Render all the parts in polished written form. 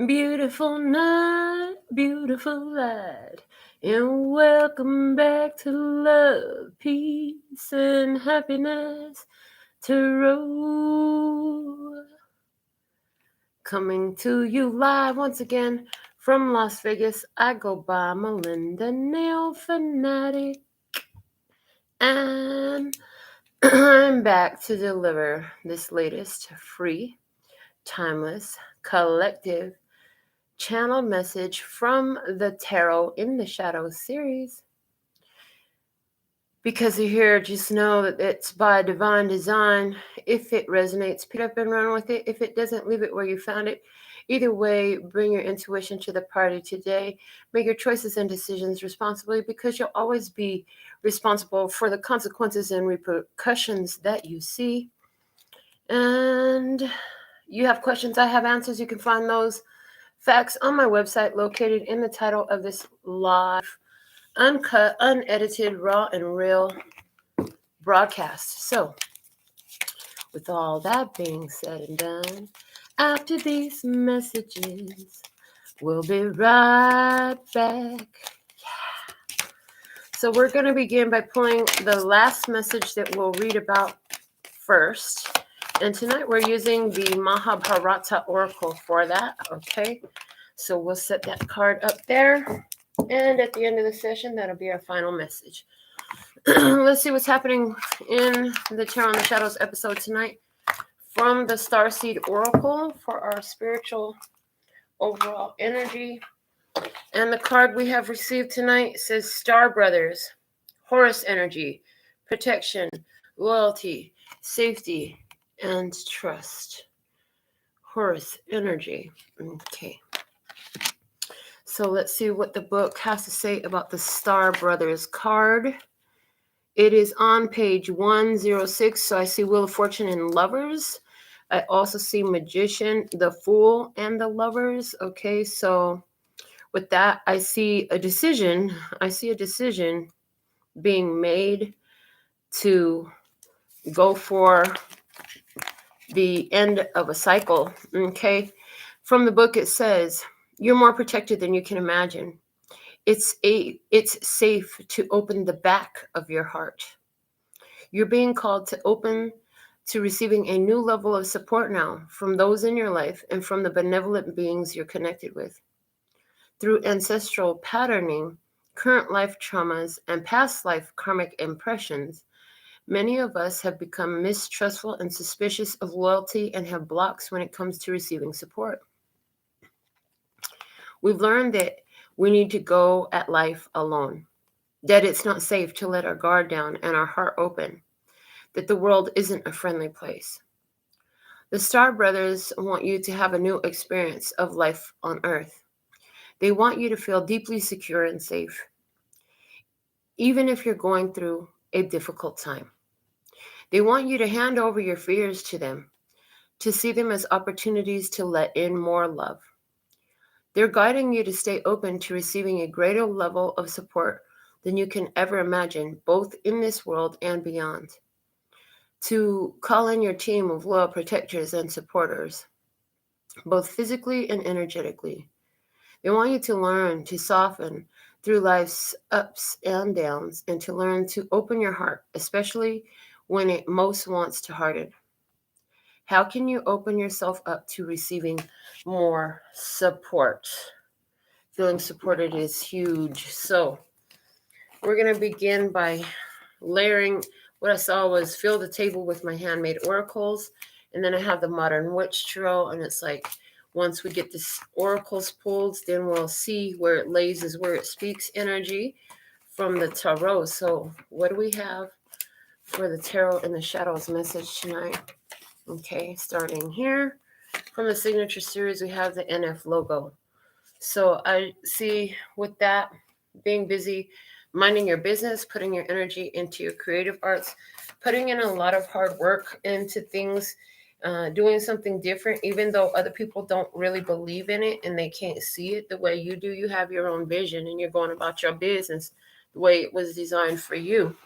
Beautiful night, beautiful light, and welcome back to Love, Peace, and Happiness Tarot. Coming to you live once again from Las Vegas. I go by Melinda NailFanatic, and I'm back to deliver this latest free, timeless, collective channel message from the Tarot in the Shadow series. Because you're here, just know that it's by divine design. If it resonates, pick up and run with it. If it doesn't, leave it where you found it. Either way, bring your intuition to the party today. Make your choices and decisions responsibly, because you'll always be responsible for the consequences and repercussions that you see. And you have questions, I have answers. You can find those facts on my website, located in the title of this live, uncut, unedited, raw, and real broadcast. So, with all that being said and done, after these messages, we'll be right back. Yeah. So, we're going to begin by pulling the last message that we'll read about first. And tonight we're using the Mahabharata Oracle for that, okay? So we'll set that card up there. And at the end of the session, that'll be our final message. Let's see what's happening in the Tarot in the Shadows episode tonight from the Starseed Oracle for our spiritual overall energy. And the card we have received tonight says Star Brothers, Horus energy, protection, loyalty, safety, and trust. Horus energy. Okay. So let's see what the book has to say about the Star Brothers card. It is on page 106. So I see Wheel of Fortune and Lovers. I also see Magician, the Fool, and the Lovers. Okay, so with that, I see a decision. I see a decision being made to go for the end of a cycle. Okay, from the book it says, you're more protected than you can imagine. It's safe to open the back of your heart. You're being called to open to receiving a new level of support now from those in your life and from the benevolent beings you're connected with. Through ancestral patterning, current life traumas, and past life karmic impressions, many of us have become mistrustful and suspicious of loyalty and have blocks when it comes to receiving support. We've learned that we need to go at life alone, that it's not safe to let our guard down and our heart open, that the world isn't a friendly place. The Star Brothers want you to have a new experience of life on Earth. They want you to feel deeply secure and safe, even if you're going through a difficult time. They want you to hand over your fears to them, to see them as opportunities to let in more love. They're guiding you to stay open to receiving a greater level of support than you can ever imagine, both in this world and beyond. To call in your team of loyal protectors and supporters, both physically and energetically. They want you to learn to soften through life's ups and downs, and to learn to open your heart, especially when it most wants to harden. How can you open yourself up to receiving more support? Feeling supported is huge. So we're going to begin by layering. What I saw was fill the table with my handmade oracles. And then I have the Modern Witch Tarot. And it's like, once we get this oracles pulled, then we'll see where it lays is where it speaks energy from the tarot. So what do we have for the Tarot in the Shadows message tonight? Okay, starting here. From the signature series, we have the NF logo. So I see with that, being busy, minding your business, putting your energy into your creative arts, putting in a lot of hard work into things, doing something different, even though other people don't really believe in it and they can't see it the way you do. You have your own vision and you're going about your business the way it was designed for you.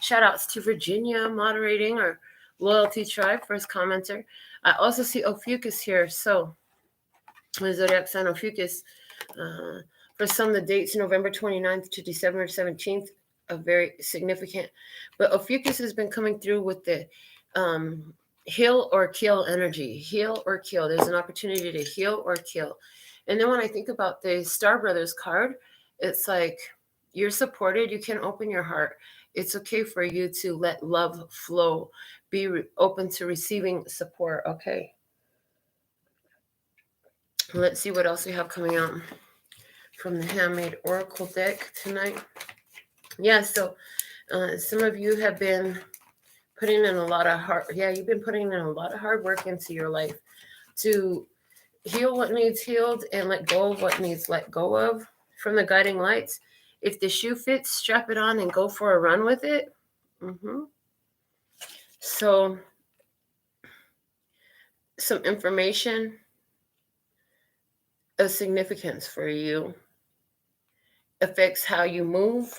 Shout outs to Virginia moderating our Loyalty Tribe, first commenter. I also see Ophiuchus here. So The zodiac sign Ophiuchus. For some, the dates November 29th to December 17th are very significant. But Ophiuchus has been coming through with the heal or kill energy. Heal or kill. There's an opportunity to heal or kill. And then when I think about the Star Brothers card, it's like you're supported. You can open your heart. It's okay for you to let love flow. Be open to receiving support. Okay. Let's see what else we have coming out from the Handmade Oracle deck tonight. Yeah, so some of you have been putting in a lot of you've been putting in a lot of hard work into your life to heal what needs healed and let go of what needs let go of. From the guiding lights, if the shoe fits, strap it on and go for a run with it. So some information of significance for you affects how you move.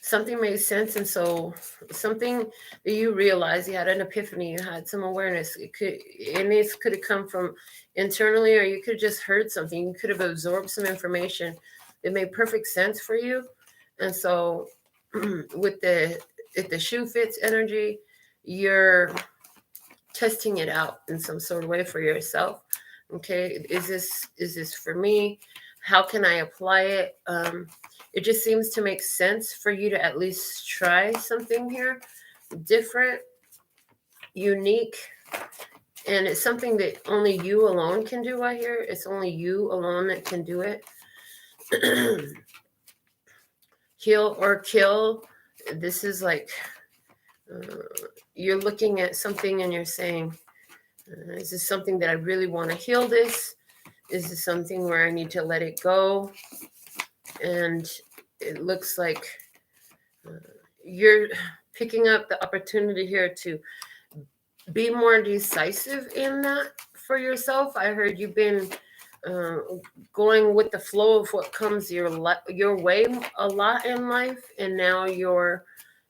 Something made sense, and so something that you realized, you had an epiphany, you had some awareness. It could have come from internally, or you could have just heard something. You could have absorbed some information that made perfect sense for you. And so if the shoe fits energy, you're testing it out in some sort of way for yourself. Okay, is this for me? How can I apply it? It just seems to make sense for you to at least try something here, different, unique, and it's something that only you alone can do. I hear it's only you alone that can do it. Heal or kill. This is like you're looking at something and you're saying, is this something that I really want to heal this? Is this something where I need to let it go? And it looks like you're picking up the opportunity here to be more decisive in that for yourself. I heard you've been going with the flow of what comes your way a lot in life, and now you're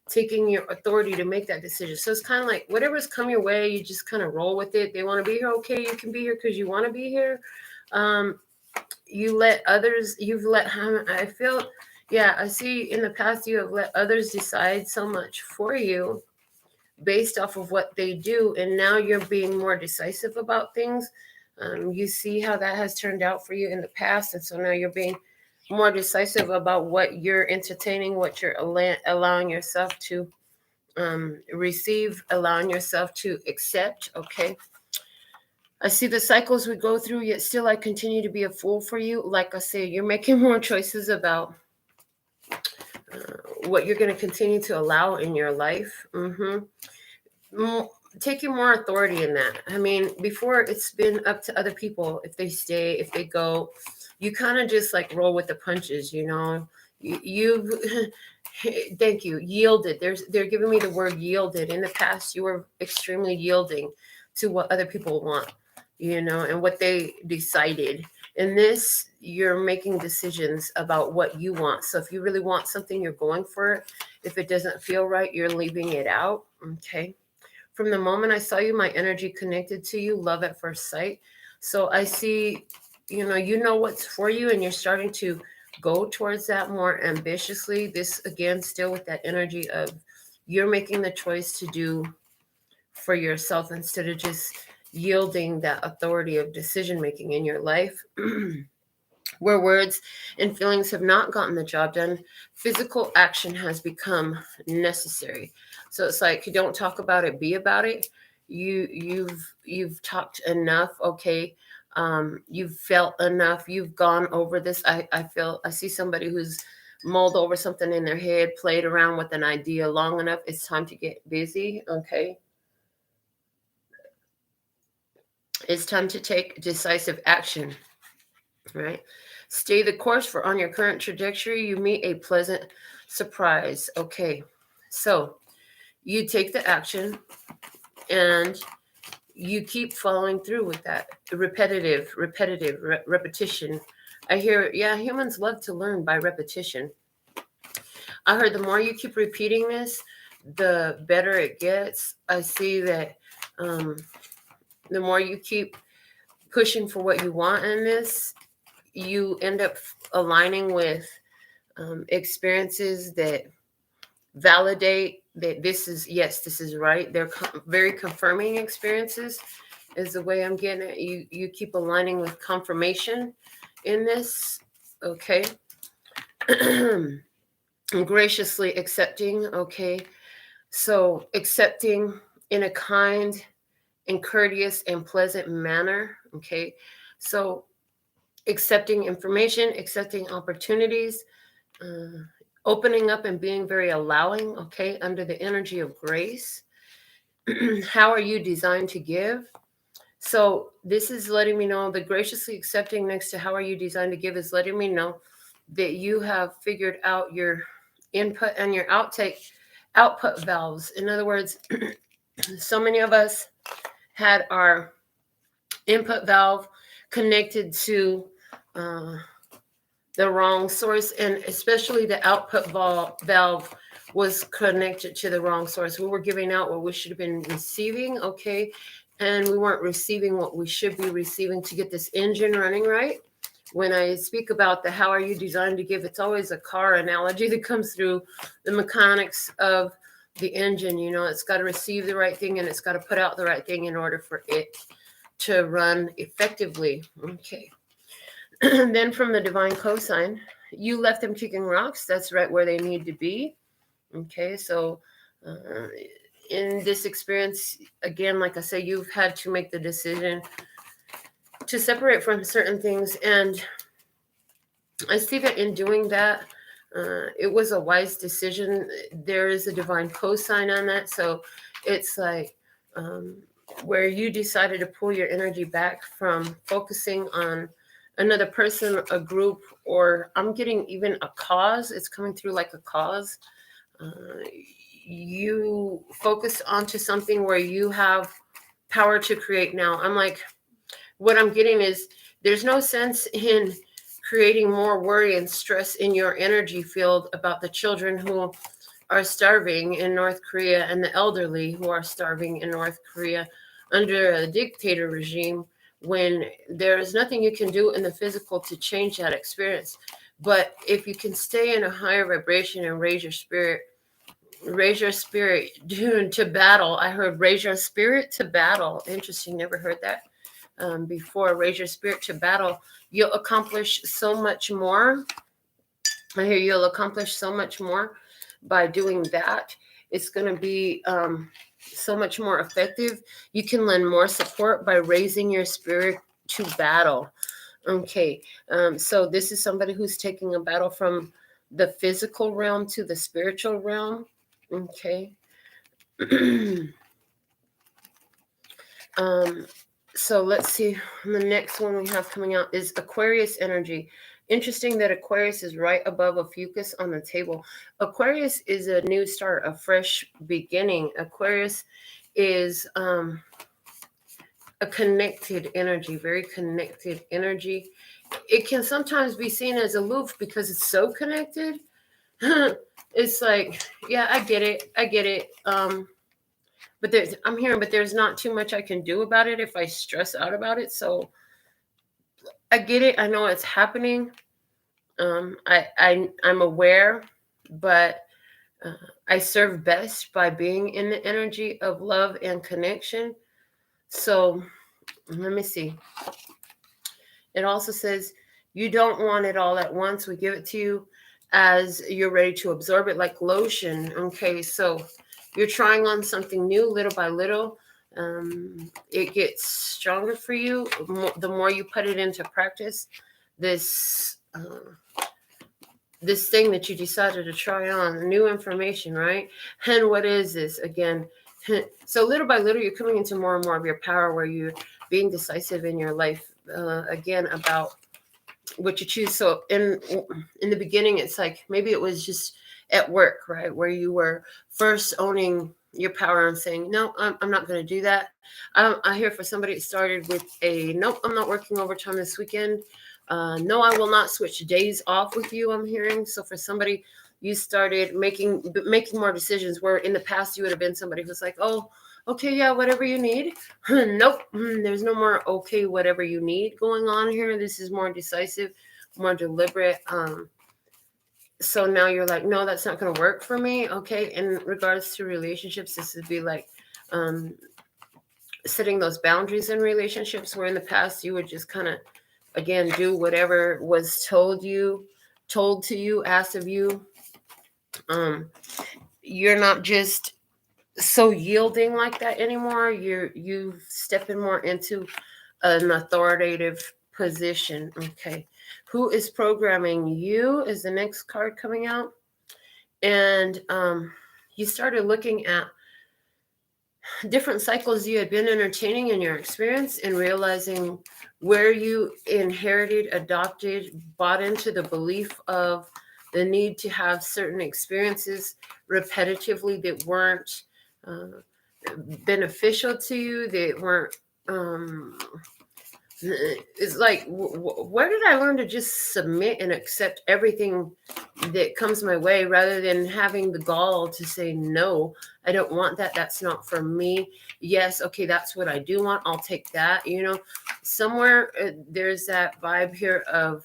taking your authority to make that decision. So it's kind of like whatever's come your way, you just kind of roll with it. They want to be here, okay, you can be here because you want to be here. You let others, I feel, I see in the past you have let others decide so much for you based off of what they do, and now you're being more decisive about things. You see how that has turned out for you in the past, and so now you're being more decisive about what you're entertaining, what you're allowing yourself to receive, allowing yourself to accept. Okay. I see the cycles we go through, yet still I continue to be a fool for you. Like I say, you're making more choices about what you're going to continue to allow in your life. Taking more authority in that. I mean, before it's been up to other people if they stay, if they go. You kind of just like roll with the punches, you know. You've thank you, yielded. They're giving me the word yielded. In the past, you were extremely yielding to what other people want, you know, and what they decided. In this, you're making decisions about what you want. So if you really want something, you're going for it. If it doesn't feel right, you're leaving it out. Okay. From the moment I saw you, my energy connected to you, love at first sight. So I see, you know what's for you, and you're starting to go towards that more ambitiously. This, again, still with that energy of you're making the choice to do for yourself instead of just yielding that authority of decision-making in your life. Where words and feelings have not gotten the job done, physical action has become necessary. So it's like, you don't talk about it, be about it. You've talked enough. Okay. You've felt enough. You've gone over this. I see somebody who's mulled over something in their head, played around with an idea long enough. It's time to get busy. Okay. It's time to take decisive action. Right? Stay the course, for on your current trajectory, you meet a pleasant surprise. Okay. So you take the action and you keep following through with that repetitive repetition. I hear, humans love to learn by repetition. I heard the more you keep repeating this, the better it gets. I see that the more you keep pushing for what you want in this, you end up aligning with experiences that validate that this is, yes, this is right. They're very confirming experiences is the way I'm getting it. You keep aligning with confirmation in this, okay? Graciously accepting, okay? So accepting in a kind and courteous and pleasant manner, okay? So accepting information, accepting opportunities, opening up and being very allowing, okay, under the energy of grace. How are you designed to give? So this is letting me know that graciously accepting next to how are you designed to give is letting me know that you have figured out your input and your output valves. In other words, so many of us had our input valve connected to the wrong source, and especially the output valve was connected to the wrong source. We were giving out what we should have been receiving, okay, and we weren't receiving what we should be receiving to get this engine running right. When I speak about the how are you designed to give, it's always a car analogy that comes through the mechanics of the engine. You know, it's got to receive the right thing and it's got to put out the right thing in order for it to run effectively, okay. Then from the divine cosign, you left them kicking rocks. That's right where they need to be. Okay, so in this experience, again, like I say, you've had to make the decision to separate from certain things. And I see that in doing that, it was a wise decision. There is a divine cosign on that. So it's like where you decided to pull your energy back from focusing on another person, a group, or I'm getting even a cause. It's coming through like a cause. You focus onto something where you have power to create now. I'm like, what I'm getting is there's no sense in creating more worry and stress in your energy field about the children who are starving in North Korea and the elderly who are starving in North Korea under a dictator regime, when there's nothing you can do in the physical to change that experience. But if you can stay in a higher vibration and raise your spirit to battle. I heard raise your spirit to battle. Interesting, never heard that before. Raise your spirit to battle. You'll accomplish so much more. I hear you'll accomplish so much more by doing that. It's going to be so much more effective. You can lend more support by raising your spirit to battle. Okay, so this is somebody who's taking a battle from the physical realm to the spiritual realm. Okay. So let's see. The next one we have coming out is Aquarius energy. Interesting that Aquarius is right above Ophiuchus on the table. Aquarius is a new start, a fresh beginning. Aquarius is a connected energy, very connected energy. It can sometimes be seen as aloof because it's so connected. It's like, yeah, I get it. But there's not too much I can do about it if I stress out about it. So I get it. I know it's happening. I'm aware, but I serve best by being in the energy of love and connection. So let me see. It also says you don't want it all at once. We give it to you as you're ready to absorb it, like lotion. Okay, so you're trying on something new little by little. It gets stronger for you the more you put it into practice. This thing that you decided to try on, new information, right? And what is this again? So little by little, you're coming into more and more of your power, where you're being decisive in your life. Again, about what you choose. So in the beginning, it's like maybe it was just at work, right, where you were first owning your power and saying, no, I'm not going to do that. I hear for somebody it started with a nope, I'm not working overtime this weekend. No, I will not switch days off with you, I'm hearing. So for somebody, you started making more decisions where in the past you would have been somebody who's like, oh, Okay, yeah, whatever you need. Nope, there's no more okay, whatever you need going on here. This is more decisive, more deliberate. So now you're like, no, that's not going to work for me. Okay, in regards to relationships, this would be like setting those boundaries in relationships, where in the past you would just kind of, again, do whatever was told to you, asked of you. You're not just so yielding like that anymore. You stepping more into an authoritative position. Okay, who is programming you is the next card coming out. And you started looking at different cycles you had been entertaining in your experience and realizing where you inherited, adopted, bought into the belief of the need to have certain experiences repetitively that weren't beneficial to you, that weren't it's like, where did I learn to just submit and accept everything that comes my way, rather than having the gall to say, no, I don't want that. That's not for me. Yes, okay, that's what I do want. I'll take that. Somewhere there's that vibe here of,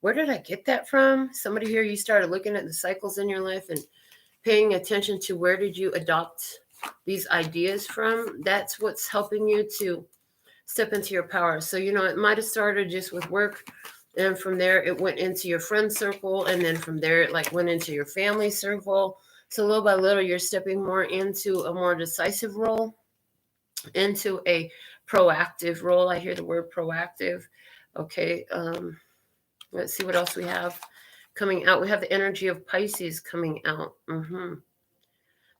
where did I get that from? Somebody here, you started looking at the cycles in your life and paying attention to, where did you adopt these ideas from? That's what's helping you to step into your power. So, it might have started just with work, and from there it went into your friend circle, and then from there it went into your family circle. So little by little, you're stepping more into a more decisive role, into a proactive role. I hear the word proactive. Okay, let's see what else we have coming out. We have the energy of Pisces coming out.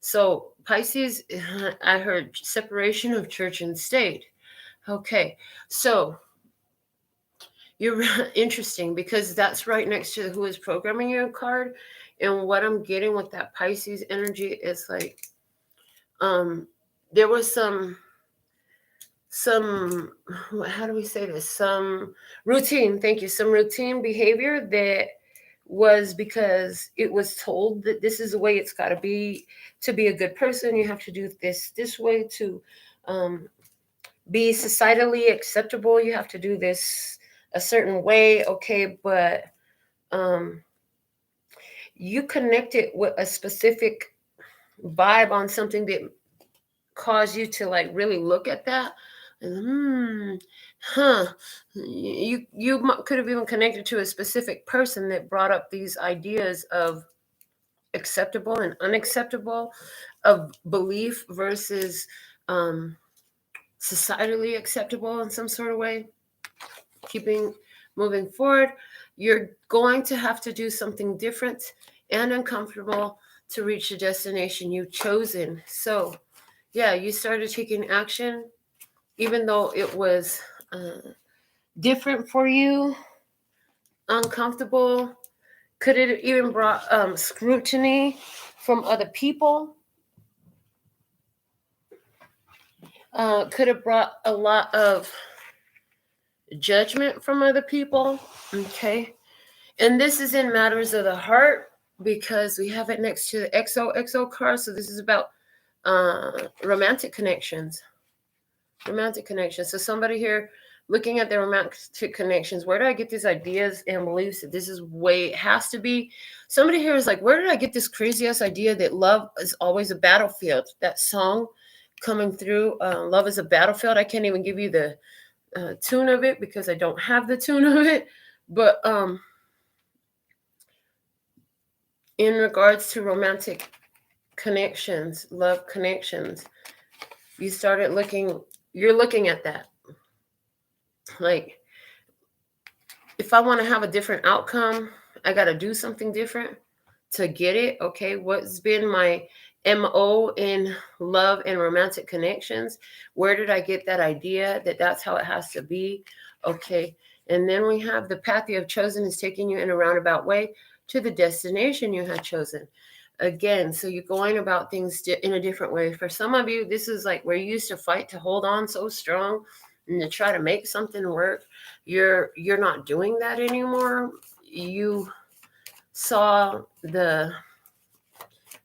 So Pisces, I heard separation of church and state. Okay, so you're interesting, because that's right next to the who is programming your card. And what I'm getting with that Pisces energy is like, there was some, how do we say this? Some routine, thank you, some routine behavior that was because it was told that this is the way it's got to be a good person. You have to do this way to be societally acceptable. You have to do this a certain way. Okay, but you connect it with a specific vibe on something that caused you to really look at that. And, you could have even connected to a specific person that brought up these ideas of acceptable and unacceptable, of belief versus societally acceptable in some sort of way. Moving forward, you're going to have to do something different and uncomfortable to reach the destination you've chosen. So yeah, you started taking action, even though it was different for you, uncomfortable. Could it even brought scrutiny from other people? Could have brought a lot of judgment from other people. Okay. And this is in matters of the heart, because we have it next to the XOXO card. So this is about romantic connections. So somebody here looking at their romantic connections, where do I get these ideas and beliefs that this is the way it has to be? Somebody here is like, where did I get this crazy ass idea that love is always a battlefield? That song coming through, love is a battlefield. I can't even give you the tune of it because I don't have the tune of it. But in regards to romantic connections, love connections, you're looking at that. Like, if I want to have a different outcome, I got to do something different to get it. Okay, what's been my MO in love and romantic connections? Where did I get that idea that that's how it has to be? Okay, and then we have the path you have chosen is taking you in a roundabout way to the destination you have chosen. Again, so you're going about things in a different way. For some of you, this is like where you used to fight to hold on so strong and to try to make something work. You're not doing that anymore. You saw the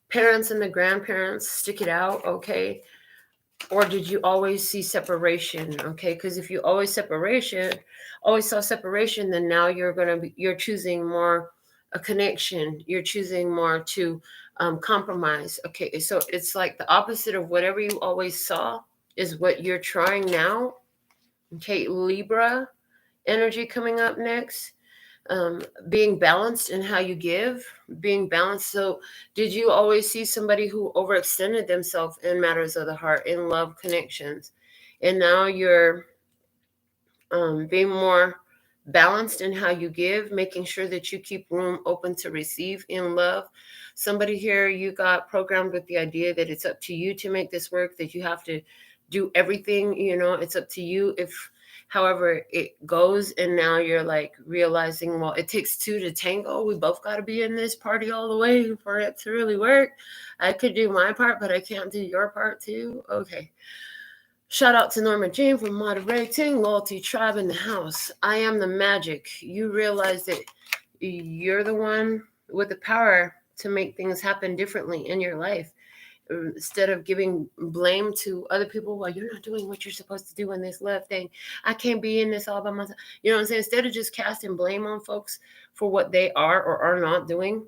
parents and the grandparents stick it out. Okay, Or did you always see separation? Okay, because if you always saw separation, then now you're choosing more a connection. You're choosing more to compromise. Okay, so it's like the opposite of whatever you always saw is what you're trying now. Okay, Libra energy coming up next. Being balanced in how you give, being balanced. So, did you always see somebody who overextended themselves in matters of the heart, in love connections, and now you're being more balanced in how you give, making sure that you keep room open to receive in love? Somebody here, you got programmed with the idea that it's up to you to make this work, that you have to do everything, it's up to you if however it goes. And now you're like realizing, well, it takes two to tango. We both got to be in this party all the way for it to really work. I could do my part, but I can't do your part too. Okay. Shout out to Norma Jean for moderating. Loyalty Tribe in the house. I am the magic. You realize that you're the one with the power to make things happen differently in your life. Instead of giving blame to other people, well, you're not doing what you're supposed to do in this love thing. I can't be in this all by myself. You know what I'm saying? Instead of just casting blame on folks for what they are or are not doing,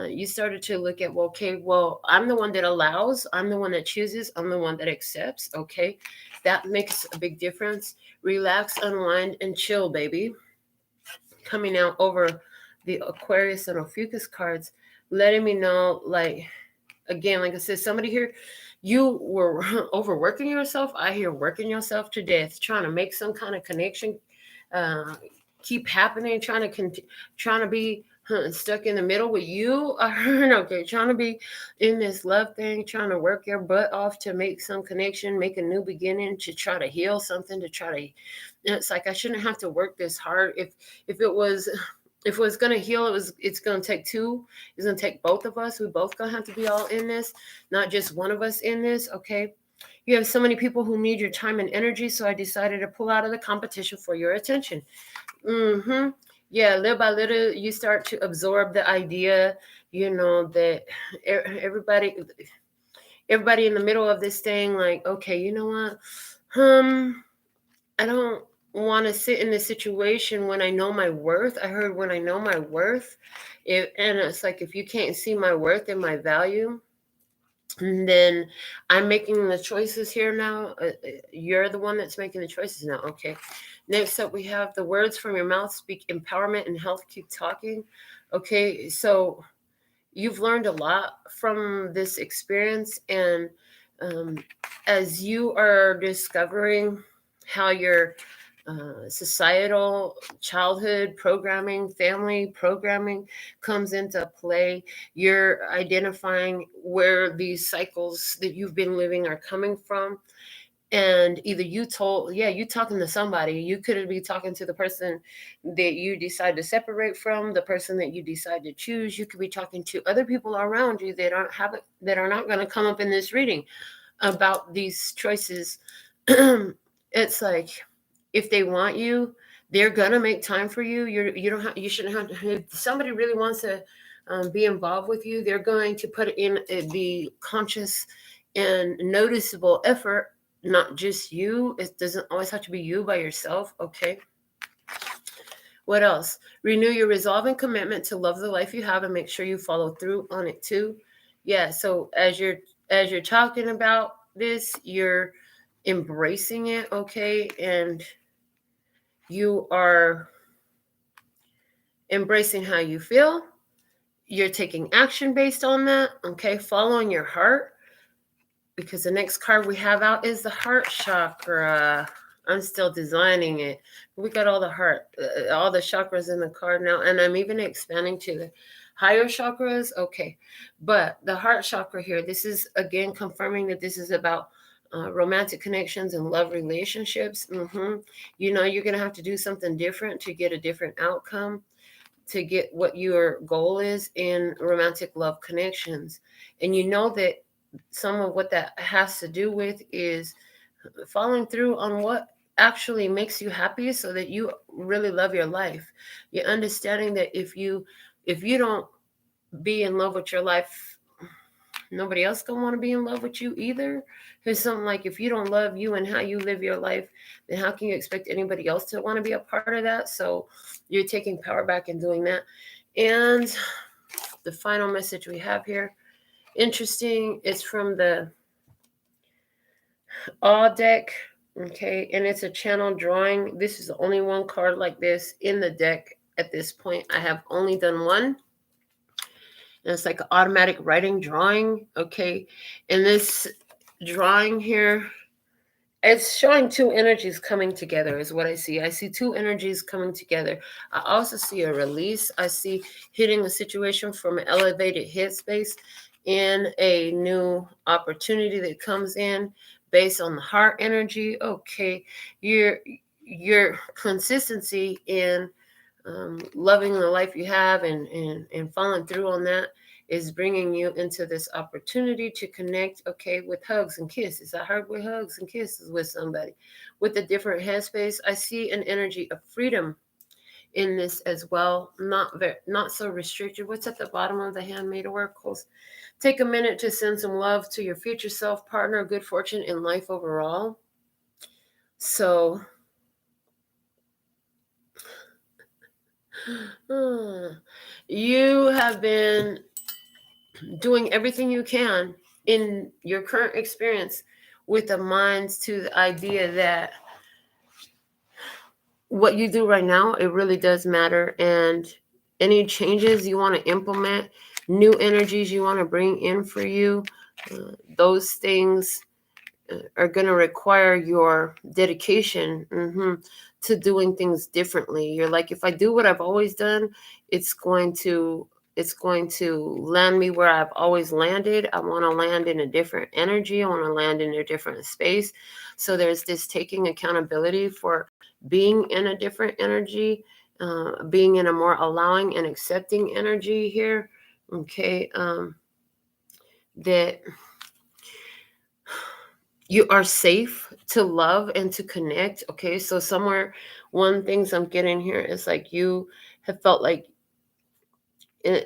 you started to look at, well, okay, well, I'm the one that allows, I'm the one that chooses, I'm the one that accepts. Okay, that makes a big difference. Relax, unwind, and chill, baby. Coming out over the Aquarius and Ophiuchus cards, letting me know, like, again, like I said, somebody here, you were overworking yourself. I hear working yourself to death, trying to make some kind of connection keep happening, trying to be stuck in the middle with you. I heard, okay, trying to be in this love thing, trying to work your butt off to make some connection, make a new beginning, to try to heal something, to try to. It's like I shouldn't have to work this hard. If it was going to heal, it's going to take two. It's going to take both of us. We both going to have to be all in this, not just one of us in this. Okay. You have so many people who need your time and energy, so I decided to pull out of the competition for your attention. Yeah, little by little, you start to absorb the idea, that everybody in the middle of this thing, like, okay, you know what? I don't want to sit in this situation when I know my worth. I heard when I know my worth. And it's like, if you can't see my worth and my value, then I'm making the choices here now. You're the one that's making the choices now. Okay. Next up, we have the words from your mouth speak empowerment and health. Keep talking. Okay. So you've learned a lot from this experience. And as you are discovering how your societal childhood programming, family programming comes into play, you're identifying where these cycles that you've been living are coming from. And either you talking to somebody. You could be talking to the person that you decide to separate from, the person that you decide to choose. You could be talking to other people around you that are not going to come up in this reading about these choices. It's like, if they want you, they're gonna make time for you. You shouldn't have to. If somebody really wants to be involved with you, they're going to put in the conscious and noticeable effort. Not just you. It doesn't always have to be you by yourself. Okay. What else? Renew your resolve and commitment to love the life you have, and make sure you follow through on it too. Yeah. So as you're talking about this, you're embracing it. Okay. And you are embracing how you feel. You're taking action based on that. Okay. Following your heart, because the next card we have out is the Heart Chakra. I'm still designing it. We got all the chakras in the card now, and I'm even expanding to the higher chakras. Okay. But the Heart Chakra here, this is again confirming that this is about romantic connections and love relationships. You're going to have to do something different to get a different outcome, to get what your goal is in romantic love connections. And you know that some of what that has to do with is following through on what actually makes you happy, so that you really love your life. You're understanding that if you don't be in love with your life Nobody else gonna want to be in love with you either. There's something like, if you don't love you and how you live your life, then how can you expect anybody else to want to be a part of that? So you're taking power back and doing that. And the final message we have here, interesting, it's from the All deck. Okay, and it's a channel drawing. This is the only one card like this in the deck at this point. I have only done one. And it's like an automatic writing drawing. Okay, and this drawing here, it's showing two energies coming together is what I see. I see two energies coming together. I also see a release. I see hitting a situation from an elevated headspace in a new opportunity that comes in based on the heart energy. Okay, your consistency in loving the life you have and following through on that is bringing you into this opportunity to connect, okay, with hugs and kisses. I heard with hugs and kisses with somebody with a different headspace. I see an energy of freedom in this as well. Not so restricted. What's at the bottom of the handmade oracles? Take a minute to send some love to your future self, partner, good fortune in life overall. So you have been doing everything you can in your current experience with a mind to the idea that what you do right now, it really does matter. And any changes you want to implement, new energies you want to bring in for you, those things are going to require your dedication to doing things differently. You're like, if I do what I've always done, it's going to land me where I've always landed. I want to land in a different energy. I want to land in a different space. So there's this taking accountability for being in a different energy, being in a more allowing and accepting energy here. Okay. That you are safe to love and to connect. Okay, so somewhere, one things I'm getting here is like you have felt like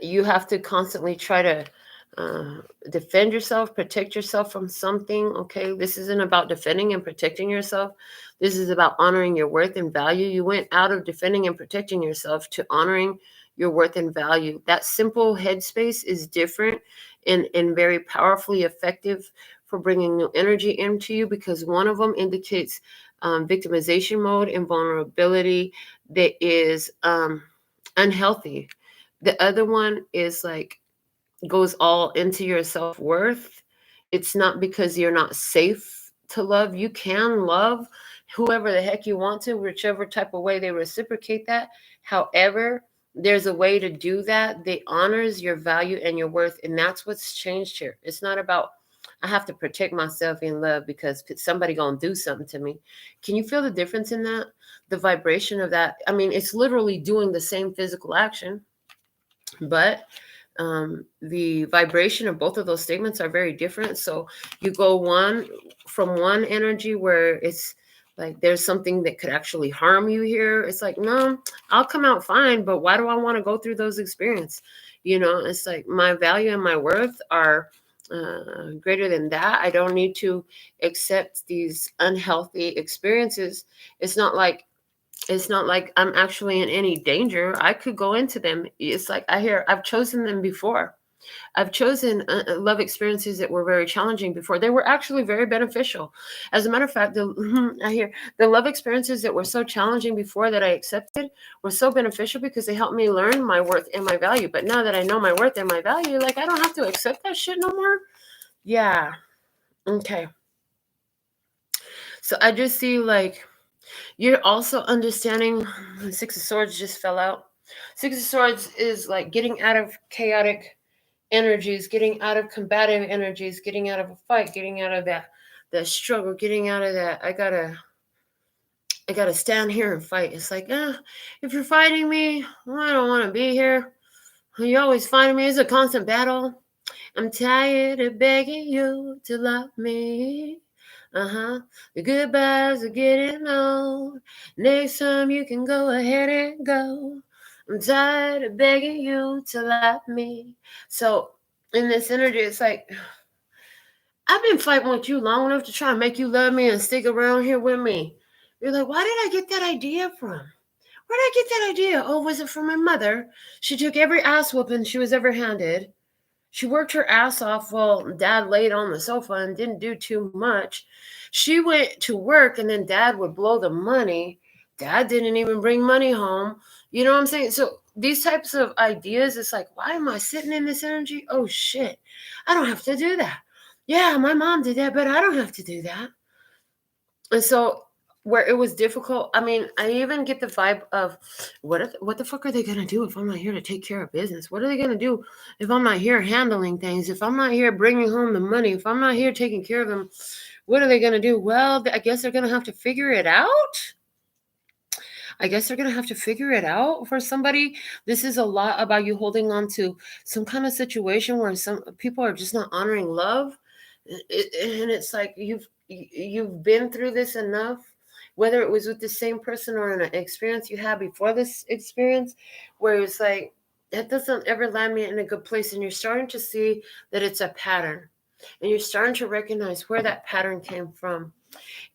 you have to constantly try to defend yourself, protect yourself from something. Okay, this isn't about defending and protecting yourself. This is about honoring your worth and value. You went out of defending and protecting yourself to honoring your worth and value. That simple headspace is different and very powerfully effective for bringing new energy into you, because one of them indicates victimization mode and vulnerability that is unhealthy. The other one is like goes all into your self-worth. It's not because you're not safe to love. You can love whoever the heck you want to, whichever type of way they reciprocate that. However, there's a way to do that that honors your value and your worth. And that's what's changed here. It's not about, I have to protect myself in love because somebody gonna do something to me. Can you feel the difference in that? The vibration of that. I mean, it's literally doing the same physical action, but the vibration of both of those statements are very different. So you go from one energy where it's like there's something that could actually harm you here. It's like, no, I'll come out fine, but why do I want to go through those experiences? It's like my value and my worth are greater than that. I don't need to accept these unhealthy experiences. It's not like I'm actually in any danger. I could go into them. It's like I've chosen them before. I've chosen love experiences that were very challenging before. They were actually very beneficial. As a matter of fact, the love experiences that were so challenging before that I accepted were so beneficial because they helped me learn my worth and my value. But now that I know my worth and my value, like I don't have to accept that shit no more. Yeah. Okay. So I just see like you're also understanding the Six of Swords just fell out. Six of Swords is like getting out of chaotic energies, getting out of combative energies, getting out of a fight, getting out of that struggle, getting out of that. I gotta stand here and fight. It's like, if you're fighting me, I don't want to be here. You always fighting me. It's a constant battle. I'm tired of begging you to love me. The goodbyes are getting old. Next time you can go ahead and go. I'm tired of begging you to love me. So in this energy, it's like, I've been fighting with you long enough to try and make you love me and stick around here with me. You're like, why did I get that idea from? Where did I get that idea? Oh, was it from my mother? She took every ass whooping she was ever handed. She worked her ass off while Dad laid on the sofa and didn't do too much. She went to work and then Dad would blow the money. Dad didn't even bring money home. You know what I'm saying? So these types of ideas, it's like, why am I sitting in this energy? Oh, shit. I don't have to do that. Yeah, my mom did that, but I don't have to do that. And so where it was difficult, I mean, I even get the vibe of what the fuck are they going to do if I'm not here to take care of business? What are they going to do if I'm not here handling things? If I'm not here bringing home the money? If I'm not here taking care of them, what are they going to do? Well, I guess they're going to have to figure it out. I guess they're going to have to figure it out for somebody. This is a lot about you holding on to some kind of situation where some people are just not honoring love. And it's like you've been through this enough, whether it was with the same person or in an experience you had before this experience, where it's like, that doesn't ever land me in a good place. And you're starting to see that it's a pattern. And you're starting to recognize where that pattern came from.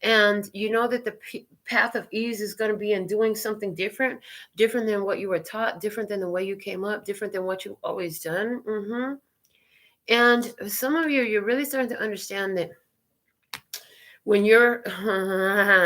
And you know that the path of ease is going to be in doing something different than what you were taught, different than the way you came up, different than what you've always done. And some of you're really starting to understand that when you're,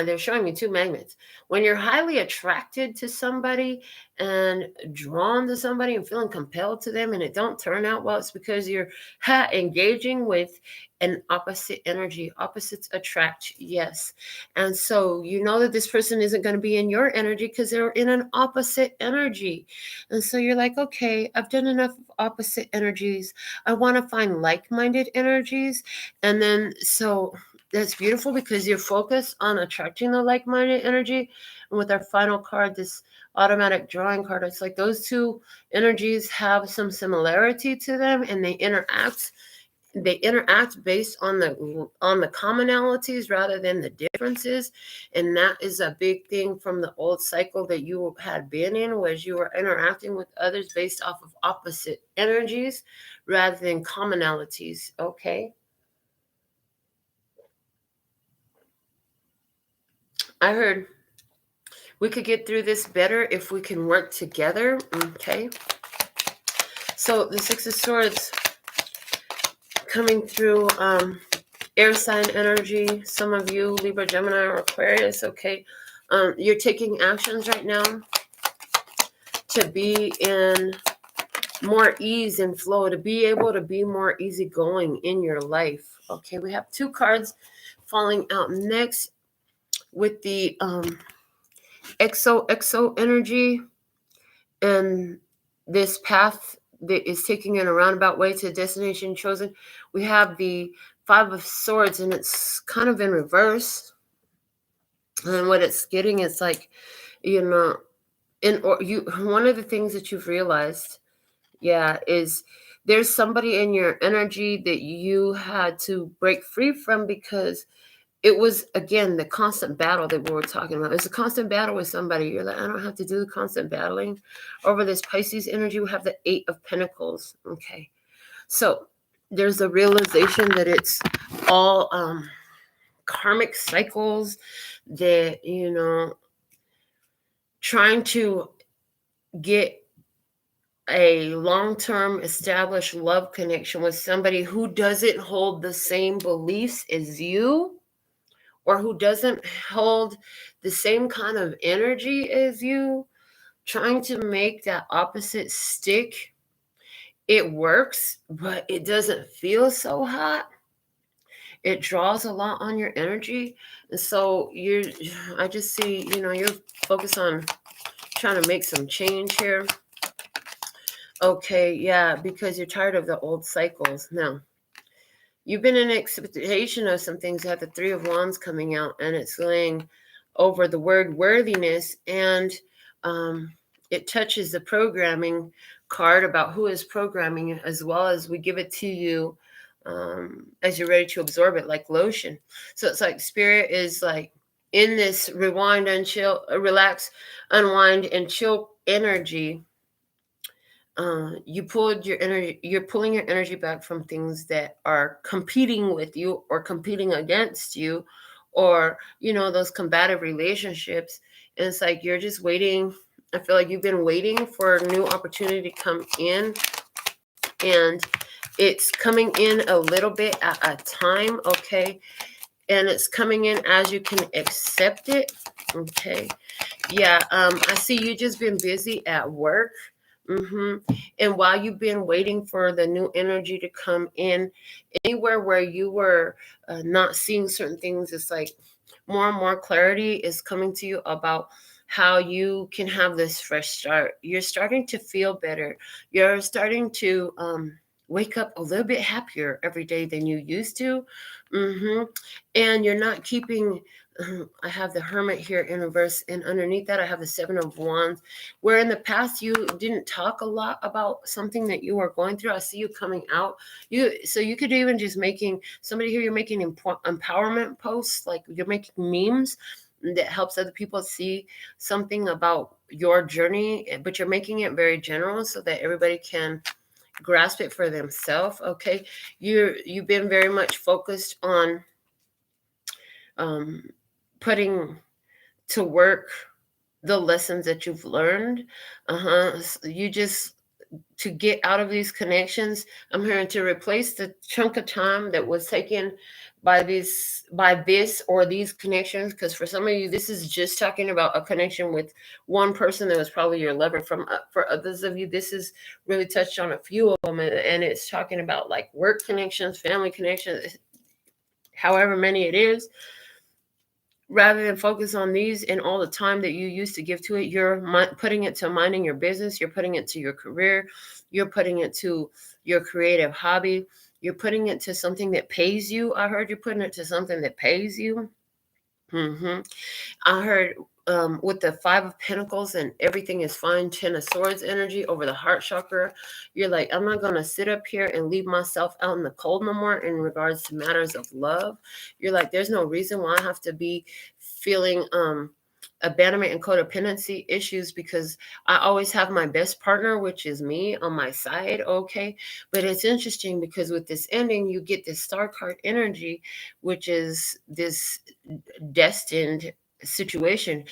they're showing me two magnets. When you're highly attracted to somebody and drawn to somebody and feeling compelled to them and it don't turn out well, it's because you're engaging with an opposite energy. Opposites attract, yes. And so you know that this person isn't going to be in your energy because they're in an opposite energy. And so you're like, okay, I've done enough of opposite energies. I want to find like-minded energies. And then so that's beautiful because you're focused on attracting the like-minded energy. And with our final card, this automatic drawing card, it's like those two energies have some similarity to them and they interact based on the commonalities rather than the differences. And that is a big thing from the old cycle that you had been in, was you were interacting with others based off of opposite energies rather than commonalities. Okay, I heard we could get through this better if we can work together. Okay. So the Six of Swords coming through air sign energy. Some of you, Libra, Gemini, or Aquarius. Okay. You're taking actions right now to be in more ease and flow, to be able to be more easygoing in your life. Okay. We have two cards falling out next with the exo energy and this path that is taking in a roundabout way to the destination chosen. We have the Five of Swords and it's kind of in reverse. And what it's getting is like, you know, one of the things that you've realized, is there's somebody in your energy that you had to break free from because it was, again, the constant battle that we were talking about. It's a constant battle with somebody. You're like, I don't have to do the constant battling. Over this Pisces energy, we have the Eight of Pentacles. Okay. So there's a realization that it's all karmic cycles that, trying to get a long-term established love connection with somebody who doesn't hold the same beliefs as you, or who doesn't hold the same kind of energy as you, trying to make that opposite stick. It works, but it doesn't feel so hot. It draws a lot on your energy. And so I just see, you're focused on trying to make some change here. Okay, yeah, because you're tired of the old cycles. Now, you've been in expectation of some things. You have the Three of Wands coming out, and it's laying over the word worthiness, and it touches the programming card about who is programming, as well as we give it to you as you're ready to absorb it, like lotion. So it's like Spirit is like in this rewind and chill, relax, unwind, and chill energy. you pulled your energy, you're pulling your energy back from things that are competing with you or competing against you, or those combative relationships. And it's like you're just waiting. I feel like you've been waiting for a new opportunity to come in, and it's coming in a little bit at a time, okay? And it's coming in as you can accept it, okay? Yeah, I see you just been busy at work. And while you've been waiting for the new energy to come in, anywhere where you were not seeing certain things, it's like more and more clarity is coming to you about how you can have this fresh start. You're starting to feel better. You're starting to wake up a little bit happier every day than you used to. And you're not keeping I have the Hermit here in reverse, and underneath that I have the Seven of Wands, where in the past you didn't talk a lot about something that you were going through. I see you coming out. So you could even just making somebody here, you're making empowerment posts, like you're making memes that helps other people see something about your journey, but you're making it very general so that everybody can grasp it for themselves. Okay, you've been very much focused on putting to work the lessons that you've learned. You just, to get out of these connections, I'm hearing to replace the chunk of time that was taken by this or these connections, because for some of you this is just talking about a connection with one person that was probably your lover. For others of you, this is really touched on a few of them, and it's talking about like work connections, family connections, however many it is. Rather than focus on these and all the time that you used to give to it, you're putting it to minding your business. You're putting it to your career. You're putting it to your creative hobby. You're putting it to something that pays you. I heard you're putting it to something that pays you. I heard with the Five of Pentacles and everything is fine, Ten of Swords energy over the Heart Chakra. You're like, I'm not going to sit up here and leave myself out in the cold no more in regards to matters of love. You're like, there's no reason why I have to be feeling abandonment and codependency issues, because I always have my best partner, which is me, on my side. Okay, but it's interesting because with this ending you get this Star card energy, which is this destined situation.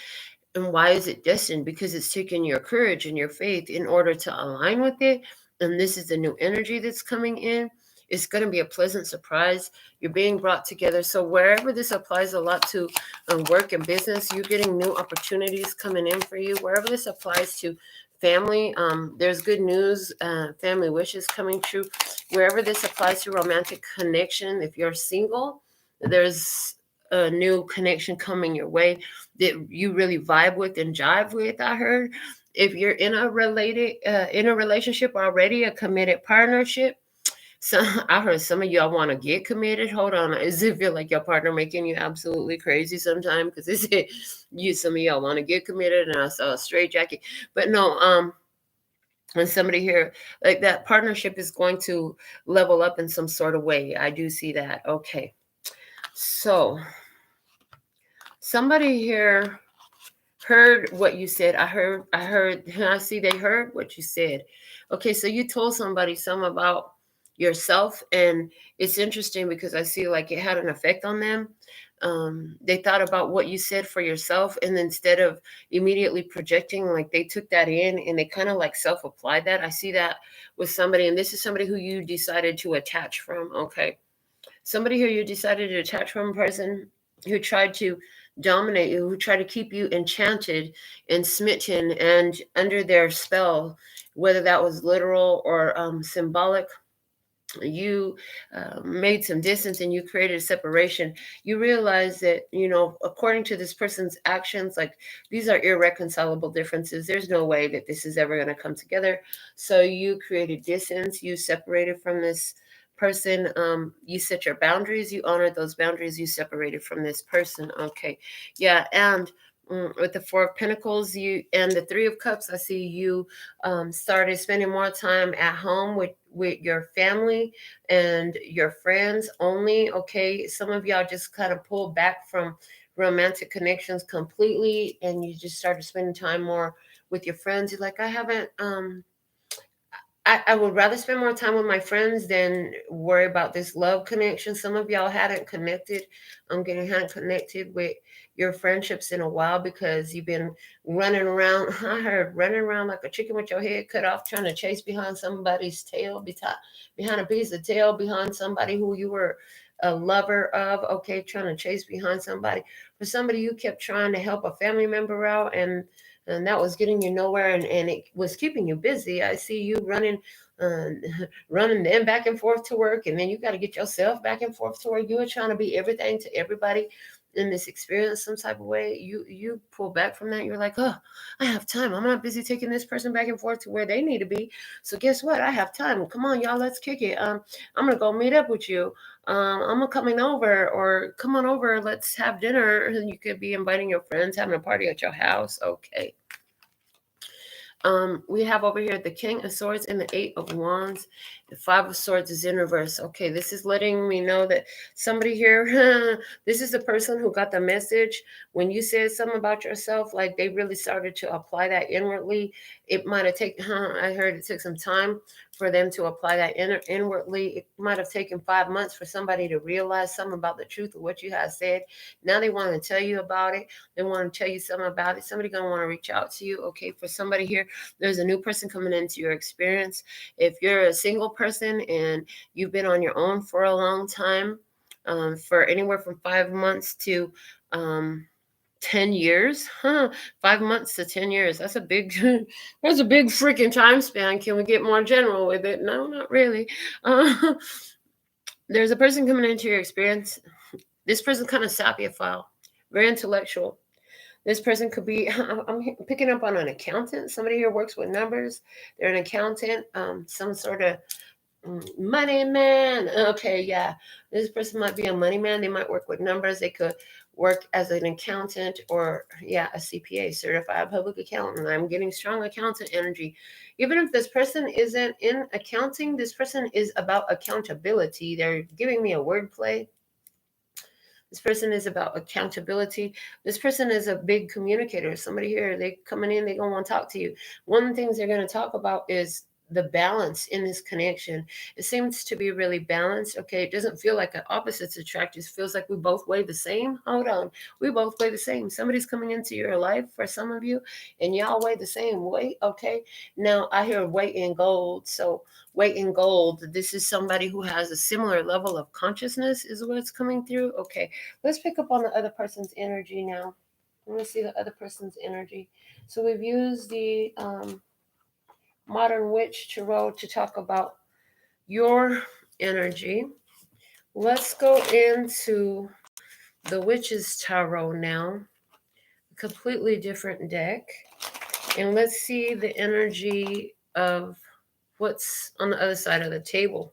And why is it destined? Because it's taken your courage and your faith in order to align with it. And this is the new energy that's coming in. It's going to be a pleasant surprise. You're being brought together. So wherever this applies a lot to work and business, you're getting new opportunities coming in for you. Wherever this applies to family, there's good news, family wishes coming true. Wherever this applies to romantic connection, if you're single, there's a new connection coming your way that you really vibe with and jive with. I heard if you're in a relationship already, a committed partnership. So I heard some of y'all want to get committed. Hold on, is it feel like your partner making you absolutely crazy sometime? Because they said some of y'all want to get committed, and I saw a straight jacket. But no, and somebody here, like that partnership is going to level up in some sort of way. I do see that. Okay, so somebody here heard what you said. I see they heard what you said. Okay, so you told somebody something about yourself, and it's interesting because I see like it had an effect on them. They thought about what you said for yourself, and instead of immediately projecting, like they took that in and they kind of like self-applied that. I see that with somebody, and this is somebody who you decided to attach from. Okay, somebody who you decided to attach from, a person who tried to dominate you, who tried to keep you enchanted and smitten and under their spell, whether that was literal or symbolic. You made some distance and you created a separation. You realize that, according to this person's actions, like these are irreconcilable differences. There's no way that this is ever going to come together. So you created distance. You separated from this person. You set your boundaries. You honored those boundaries. You separated from this person. Okay. Yeah. And with the Four of Pentacles, and the Three of Cups, I see you started spending more time at home with your family and your friends only. Okay, some of y'all just kind of pulled back from romantic connections completely, and you just started spending time more with your friends. You're like, I haven't I would rather spend more time with my friends than worry about this love connection. Some of y'all hadn't connected. Hadn't connected with your friendships in a while because you've been running around. I heard running around like a chicken with your head cut off, trying to chase behind somebody's tail, behind a piece of tail, behind somebody who you were a lover of. Okay, trying to chase behind somebody. For somebody, you kept trying to help a family member out, and that was getting you nowhere, and it was keeping you busy. I see you running uh, running then back and forth to work, and then you got to get yourself back and forth to work. You were trying to be everything to everybody in this experience some type of way. You pull back from that. You're like, oh, I have time. I'm not busy taking this person back and forth to where they need to be. So guess what? I have time. Come on, y'all, let's kick it. I'm gonna go meet up with you. I'm coming over, or come on over, let's have dinner. And you could be inviting your friends, having a party at your house. Okay. We have over here the King of Swords and the Eight of Wands. The Five of Swords is in reverse. Okay, this is letting me know that somebody here, this is the person who got the message when you said something about yourself, like they really started to apply that inwardly. It might have taken, I heard it took some time for them to apply that inwardly. It might have taken 5 months for somebody to realize something about the truth of what you have said. Now they want to tell you about it. They want to tell you something about it. Somebody going to want to reach out to you. Okay, for somebody here, there's a new person coming into your experience. If you're a single person and you've been on your own for a long time, for anywhere from 5 months to 10 years, 5 months to 10 years. That's a big, that's a big freaking time span. Can we get more general with it? No, not really. There's a person coming into your experience. This person kind of sapiophile, very intellectual. This person could be, I'm picking up on an accountant. Somebody here works with numbers. They're an accountant, some sort of money man. Okay, yeah. This person might be a money man. They might work with numbers. They could work as an accountant, or, yeah, a CPA, certified public accountant. I'm getting strong accountant energy. Even if this person isn't in accounting, this person is about accountability. They're giving me a word play. This person is about accountability. This person is a big communicator. Somebody here, they coming in, they gonna want to talk to you. One of the things they're gonna talk about is the balance in this connection. It seems to be really balanced. Okay, it doesn't feel like an opposites attract. It feels like we both weigh the same. Hold on, we both weigh the same. Somebody's coming into your life for some of you, and y'all weigh the same weight. Okay, now I hear weight in gold. So weight in gold. This is somebody who has a similar level of consciousness, is what's coming through. Okay, let's pick up on the other person's energy now. I want to see the other person's energy. So we've used the Modern Witch Tarot to talk about your energy. Let's go into the Witch's Tarot now. A completely different deck. And let's see the energy of what's on the other side of the table.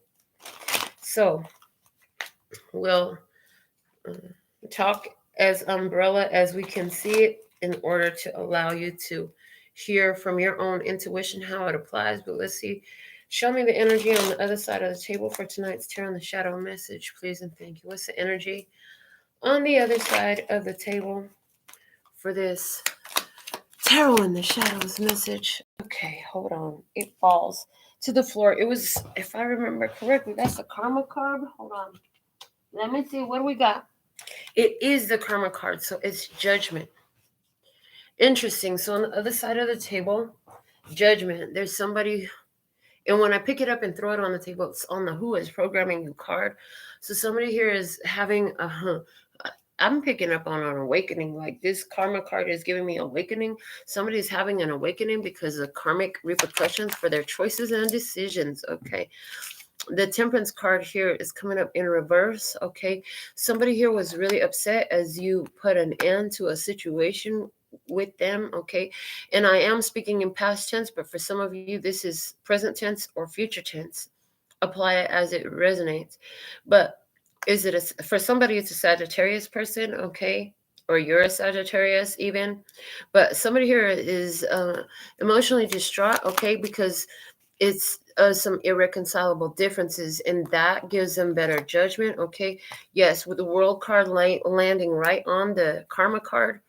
So we'll talk as umbrella as we can see it in order to allow you to hear from your own intuition how it applies. But let's see. Show me the energy on the other side of the table for tonight's Tarot in the Shadow message, please and thank you. What's the energy on the other side of the table for this Tarot in the Shadows message? Okay, hold on. It falls to the floor. It was, if I remember correctly, that's the Karma card. Hold on. Let me see. What do we got? It is the Karma card, so it's Judgment. Interesting. So on the other side of the table, Judgment. There's somebody, and when I pick it up and throw it on the table, it's on the Who is Programming You card. So somebody here is having I'm picking up on an awakening. Like this Karma card is giving me awakening. Somebody is having an awakening because of karmic repercussions for their choices and decisions. Okay. The Temperance card here is coming up in reverse. Okay. Somebody here was really upset as you put an end to a situation with them. Okay. And I am speaking in past tense, but for some of you, this is present tense or future tense. Apply it as it resonates. But is it for somebody, it's a Sagittarius person. Okay. Or you're a Sagittarius even. But somebody here is emotionally distraught. Okay. Because it's some irreconcilable differences, and that gives them better judgment. Okay. Yes. With the World card landing right on the Karma card,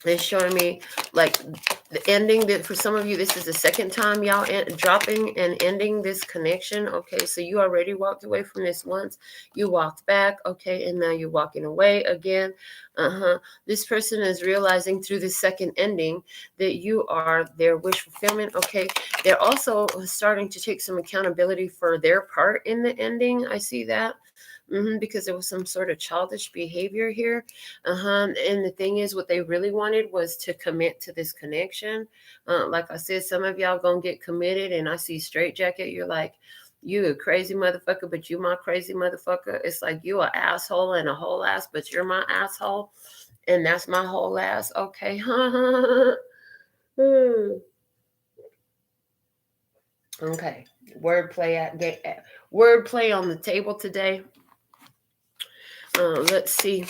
it's showing me like the ending, that for some of you, this is the second time y'all dropping and ending this connection. Okay, so you already walked away from this once. You walked back. Okay, and now you're walking away again. This person is realizing through the second ending that you are their wish fulfillment. Okay, they're also starting to take some accountability for their part in the ending. I see that. Because there was some sort of childish behavior here. And the thing is, what they really wanted was to commit to this connection. Like I said, some of y'all gonna get committed, and I see straight jacket. You're like, you a crazy motherfucker, but you my crazy motherfucker. It's like you a asshole and a whole ass, but you're my asshole, and that's my whole ass. Okay. Okay. Wordplay on the table today. Let's see.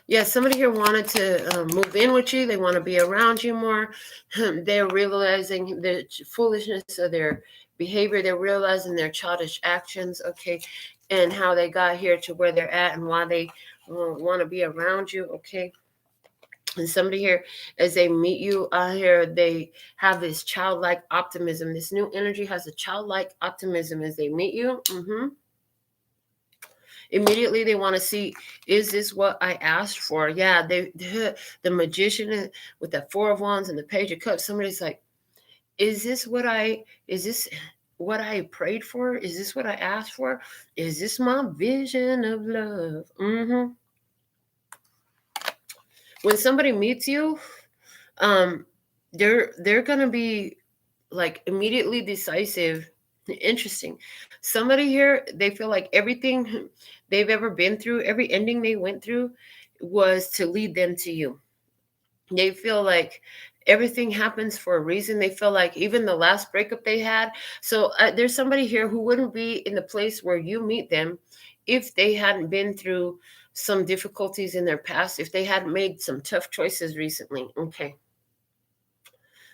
Yeah, somebody here wanted to move in with you. They want to be around you more. They're realizing the foolishness of their behavior. They're realizing their childish actions, okay, and how they got here to where they're at and why they want to be around you, okay. And somebody here, as they meet you out here, they have this childlike optimism. This new energy has a childlike optimism as they meet you. Immediately they want to see, is this what I asked for? Yeah, the magician with the Four of Wands and the Page of Cups, somebody's like, is this what I prayed for? Is this what I asked for? Is this my vision of love? When somebody meets you, they're gonna be like immediately decisive. Interesting. Somebody here, they feel like everything they've ever been through, every ending they went through was to lead them to you. They feel like everything happens for a reason. They feel like even the last breakup they had. So there's somebody here who wouldn't be in the place where you meet them if they hadn't been through some difficulties in their past, if they hadn't made some tough choices recently. Okay.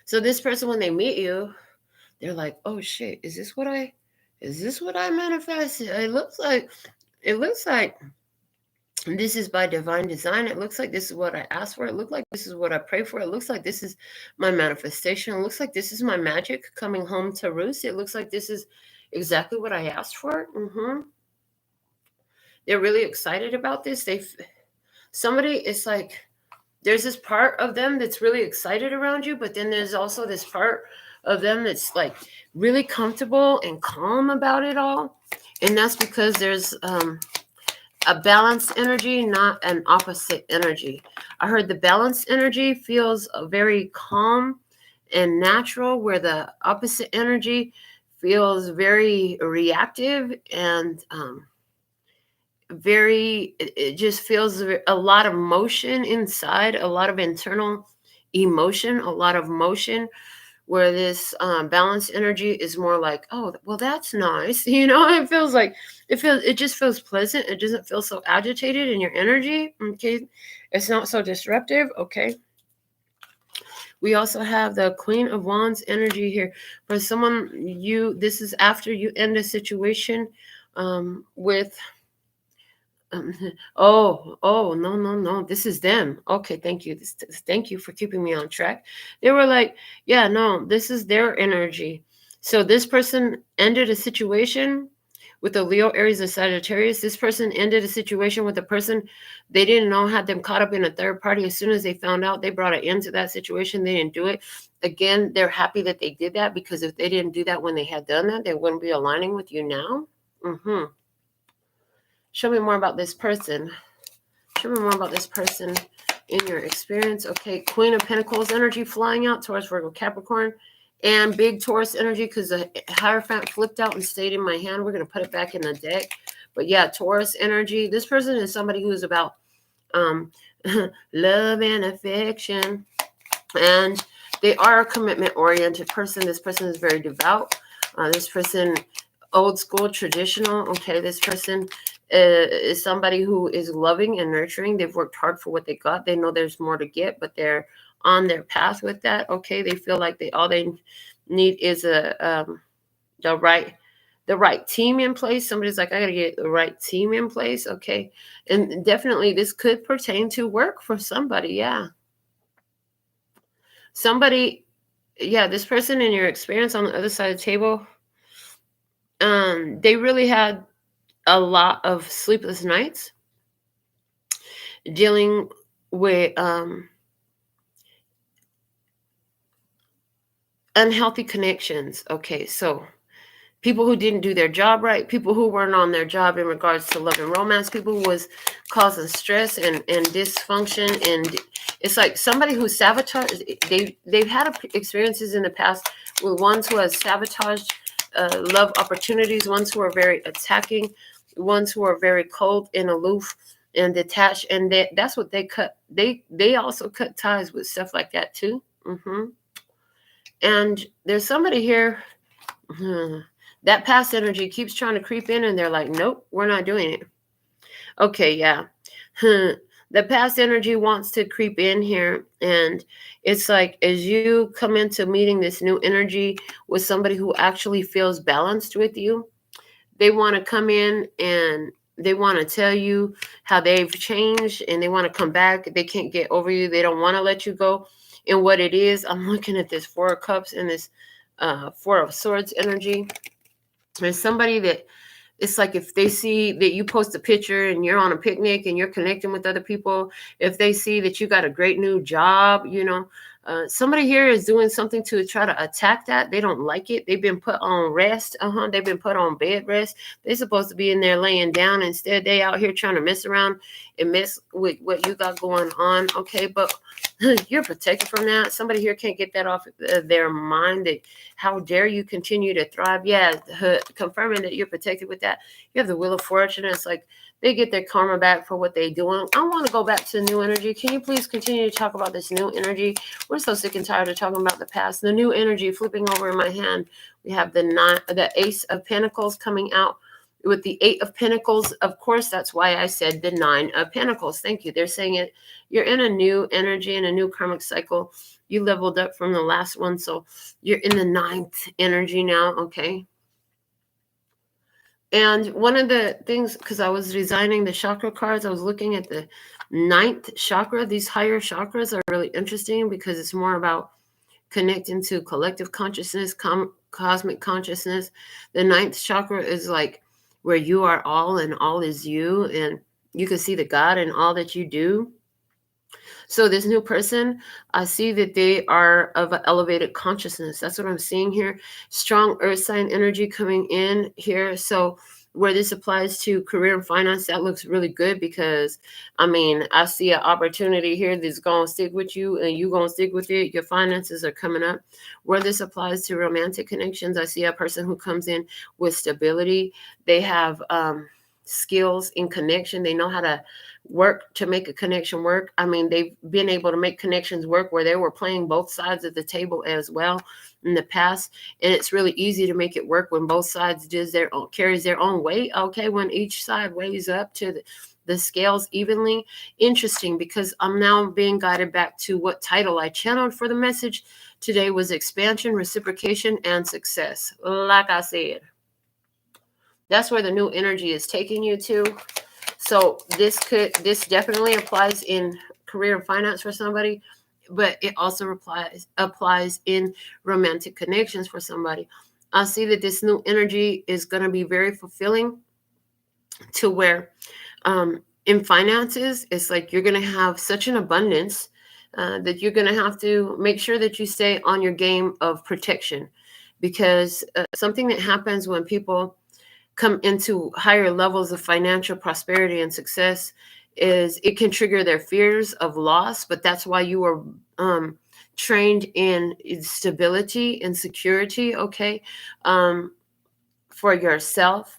So this person, when they meet you, they're like, oh shit, is this what I manifested? It looks like this is by divine design. It looks like this is what I asked for. It looks like this is what I pray for. It looks like this is my manifestation. It looks like this is my magic coming home to roost. It looks like this is exactly what I asked for. They're really excited about this. Somebody is like, there's this part of them that's really excited around you, but then there's also this part of them that's like really comfortable and calm about it all. And that's because there's a balanced energy, not an opposite energy. I heard the balanced energy feels very calm and natural, where the opposite energy feels very reactive and it just feels a lot of motion inside, a lot of internal emotion, a lot of motion, where this balanced energy is more like, oh, well, that's nice. It just feels pleasant. It doesn't feel so agitated in your energy. Okay. It's not so disruptive. Okay. We also have the Queen of Wands energy here. For someone, this is after you end a situation with no, this is them. Okay, thank you. Thank you for keeping me on track. They were like, yeah, no, this is their energy. So this person ended a situation with the Leo, Aries, and Sagittarius. This person ended a situation with a person they didn't know had them caught up in a third party. As soon as they found out, they brought an end to that situation. They didn't do it. Again, they're happy that they did that, because if they didn't do that when they had done that, they wouldn't be aligning with you now. Show me more about this person. Show me more about this person in your experience. Okay, Queen of Pentacles energy flying out, Taurus, Virgo, Capricorn, and big Taurus energy, because the Hierophant flipped out and stayed in my hand. We're going to put it back in the deck. But yeah, Taurus energy. This person is somebody who's about love and affection. And they are a commitment-oriented person. This person is very devout. This person, old school, traditional. Okay, this person is somebody who is loving and nurturing. They've worked hard for what they got. They know there's more to get, but they're on their path with that. Okay, they feel like all they need is the right team in place. Somebody's like, I gotta get the right team in place. Okay, and definitely this could pertain to work for somebody. Yeah. somebody, yeah, this person in your experience on the other side of the table, they really had a lot of sleepless nights dealing with unhealthy connections. Okay, so people who didn't do their job right, people who weren't on their job in regards to love and romance, people who was causing stress and dysfunction. And it's like somebody who sabotaged, they've had experiences in the past with ones who have sabotaged love opportunities, ones who are very attacking, ones who are very cold and aloof and detached. And that's what they cut. They also cut ties with stuff like that too. And there's somebody here, that past energy keeps trying to creep in, and they're like, nope, we're not doing it. Okay, yeah. The past energy wants to creep in here, and it's like as you come into meeting this new energy with somebody who actually feels balanced with you, they want to come in and they want to tell you how they've changed, and they want to come back. They can't get over you. They don't want to let you go. And what it is, I'm looking at this Four of Cups and this Four of Swords energy. There's somebody that it's like if they see that you post a picture and you're on a picnic and you're connecting with other people, if they see that you got a great new job, somebody here is doing something to try to attack that. They don't like it. They've been put on rest. They've been put on bed rest. They're supposed to be in there laying down. Instead, they out here trying to mess around and mess with what you got going on. Okay, but you're protected from that. Somebody here can't get that off their mind. That how dare you continue to thrive? Yeah, confirming that you're protected with that. You have the Wheel of Fortune. It's like they get their karma back for what they're doing. I want to go back to the new energy. Can you please continue to talk about this new energy? We're so sick and tired of talking about the past. The new energy flipping over in my hand. We have the Ace of Pentacles coming out with the Eight of Pentacles. Of course, that's why I said the Nine of Pentacles. Thank you. They're saying it. You're in a new energy, in a new karmic cycle. You leveled up from the last one, so you're in the ninth energy now, okay? And one of the things, because I was designing the chakra cards, I was looking at the ninth chakra. These higher chakras are really interesting because it's more about connecting to collective consciousness, cosmic consciousness. The ninth chakra is like where you are all and all is you, and you can see the God in all that you do. So this new person, I see that they are of an elevated consciousness. That's what I'm seeing here. Strong earth sign energy coming in here. So where this applies to career and finance, that looks really good because, I see an opportunity here that's going to stick with you and you're going to stick with it. Your finances are coming up. Where this applies to romantic connections, I see a person who comes in with stability. They have skills in connection. They know how to work to make a connection work. They've been able to make connections work where they were playing both sides of the table as well in the past. And it's really easy to make it work when both sides carries their own weight. Okay, when each side weighs up to the scales evenly. Interesting, because I'm now being guided back to what title I channeled for the message today was Expansion, Reciprocation, and Success. Like I said, that's where the new energy is taking you to. So this definitely applies in career and finance for somebody, but it also applies in romantic connections for somebody. I see that this new energy is going to be very fulfilling to where in finances, it's like you're going to have such an abundance that you're going to have to make sure that you stay on your game of protection, because something that happens when people come into higher levels of financial prosperity and success is it can trigger their fears of loss. But that's why you are trained in stability and security, okay, for yourself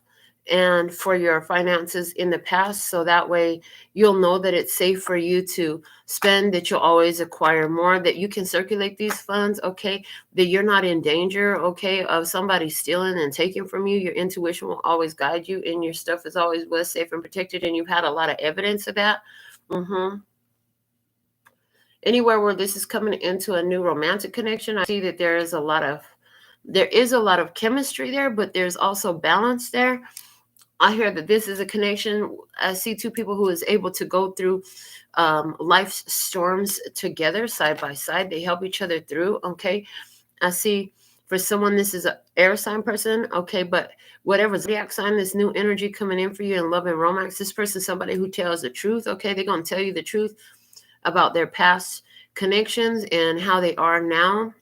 and for your finances in the past. So that way you'll know that it's safe for you to spend, that you'll always acquire more, that you can circulate these funds, okay, that you're not in danger, okay, of somebody stealing and taking from you. Your intuition will always guide you, and your stuff is always well safe and protected, and you've had a lot of evidence of that. Anywhere where this is coming into a new romantic connection, I see that there is a lot of chemistry there, but there's also balance there. I hear that this is a connection. I see two people who is able to go through life's storms together, side by side. They help each other through. Okay. I see for someone, this is an air sign person. Okay. But whatever zodiac sign, this new energy coming in for you in love and romance, this person is somebody who tells the truth. Okay. They're going to tell you the truth about their past connections and how they are now.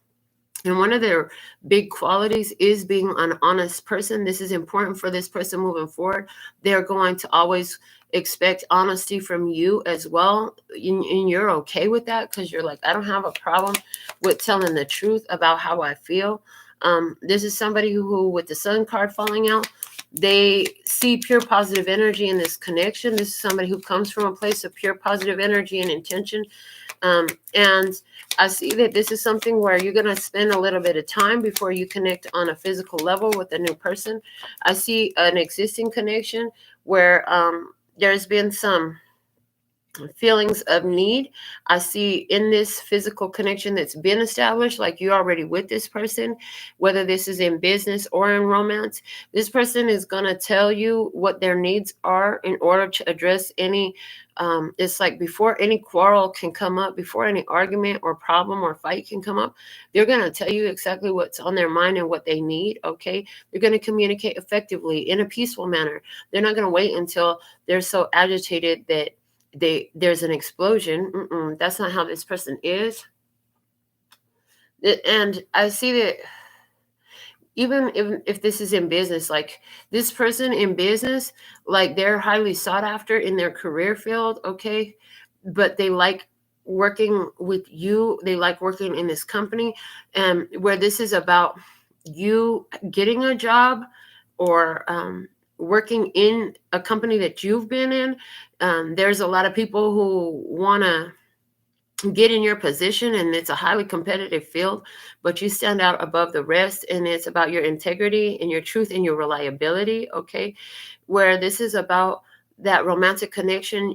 And one of their big qualities is being an honest person. This is important for this person moving forward. They're going to always expect honesty from you as well. And you're okay with that because you're like, I don't have a problem with telling the truth about how I feel. This is somebody who, with the sun card falling out, they see pure positive energy in this connection. This is somebody who comes from a place of pure positive energy and intention. And I see that this is something where you're going to spend a little bit of time before you connect on a physical level with a new person. I see an existing connection where there's been some feelings of need. I see in this physical connection that's been established, like you're already with this person, whether this is in business or in romance, this person is going to tell you what their needs are in order to address any it's like before any quarrel can come up, before any argument or problem or fight can come up, they're going to tell you exactly what's on their mind and what they need. Okay. They're going to communicate effectively in a peaceful manner. They're not going to wait until they're so agitated that there's an explosion. That's not how this person is. And I see that even if this is in business, like this person in business, like they're highly sought after in their career field. Okay. But they like working with you. They like working in this company, and where this is about you getting a job or working in a company that you've been in. There's a lot of people who want to get in your position, and it's a highly competitive field, but you stand out above the rest, and it's about your integrity and your truth and your reliability. Okay. Where this is about that romantic connection,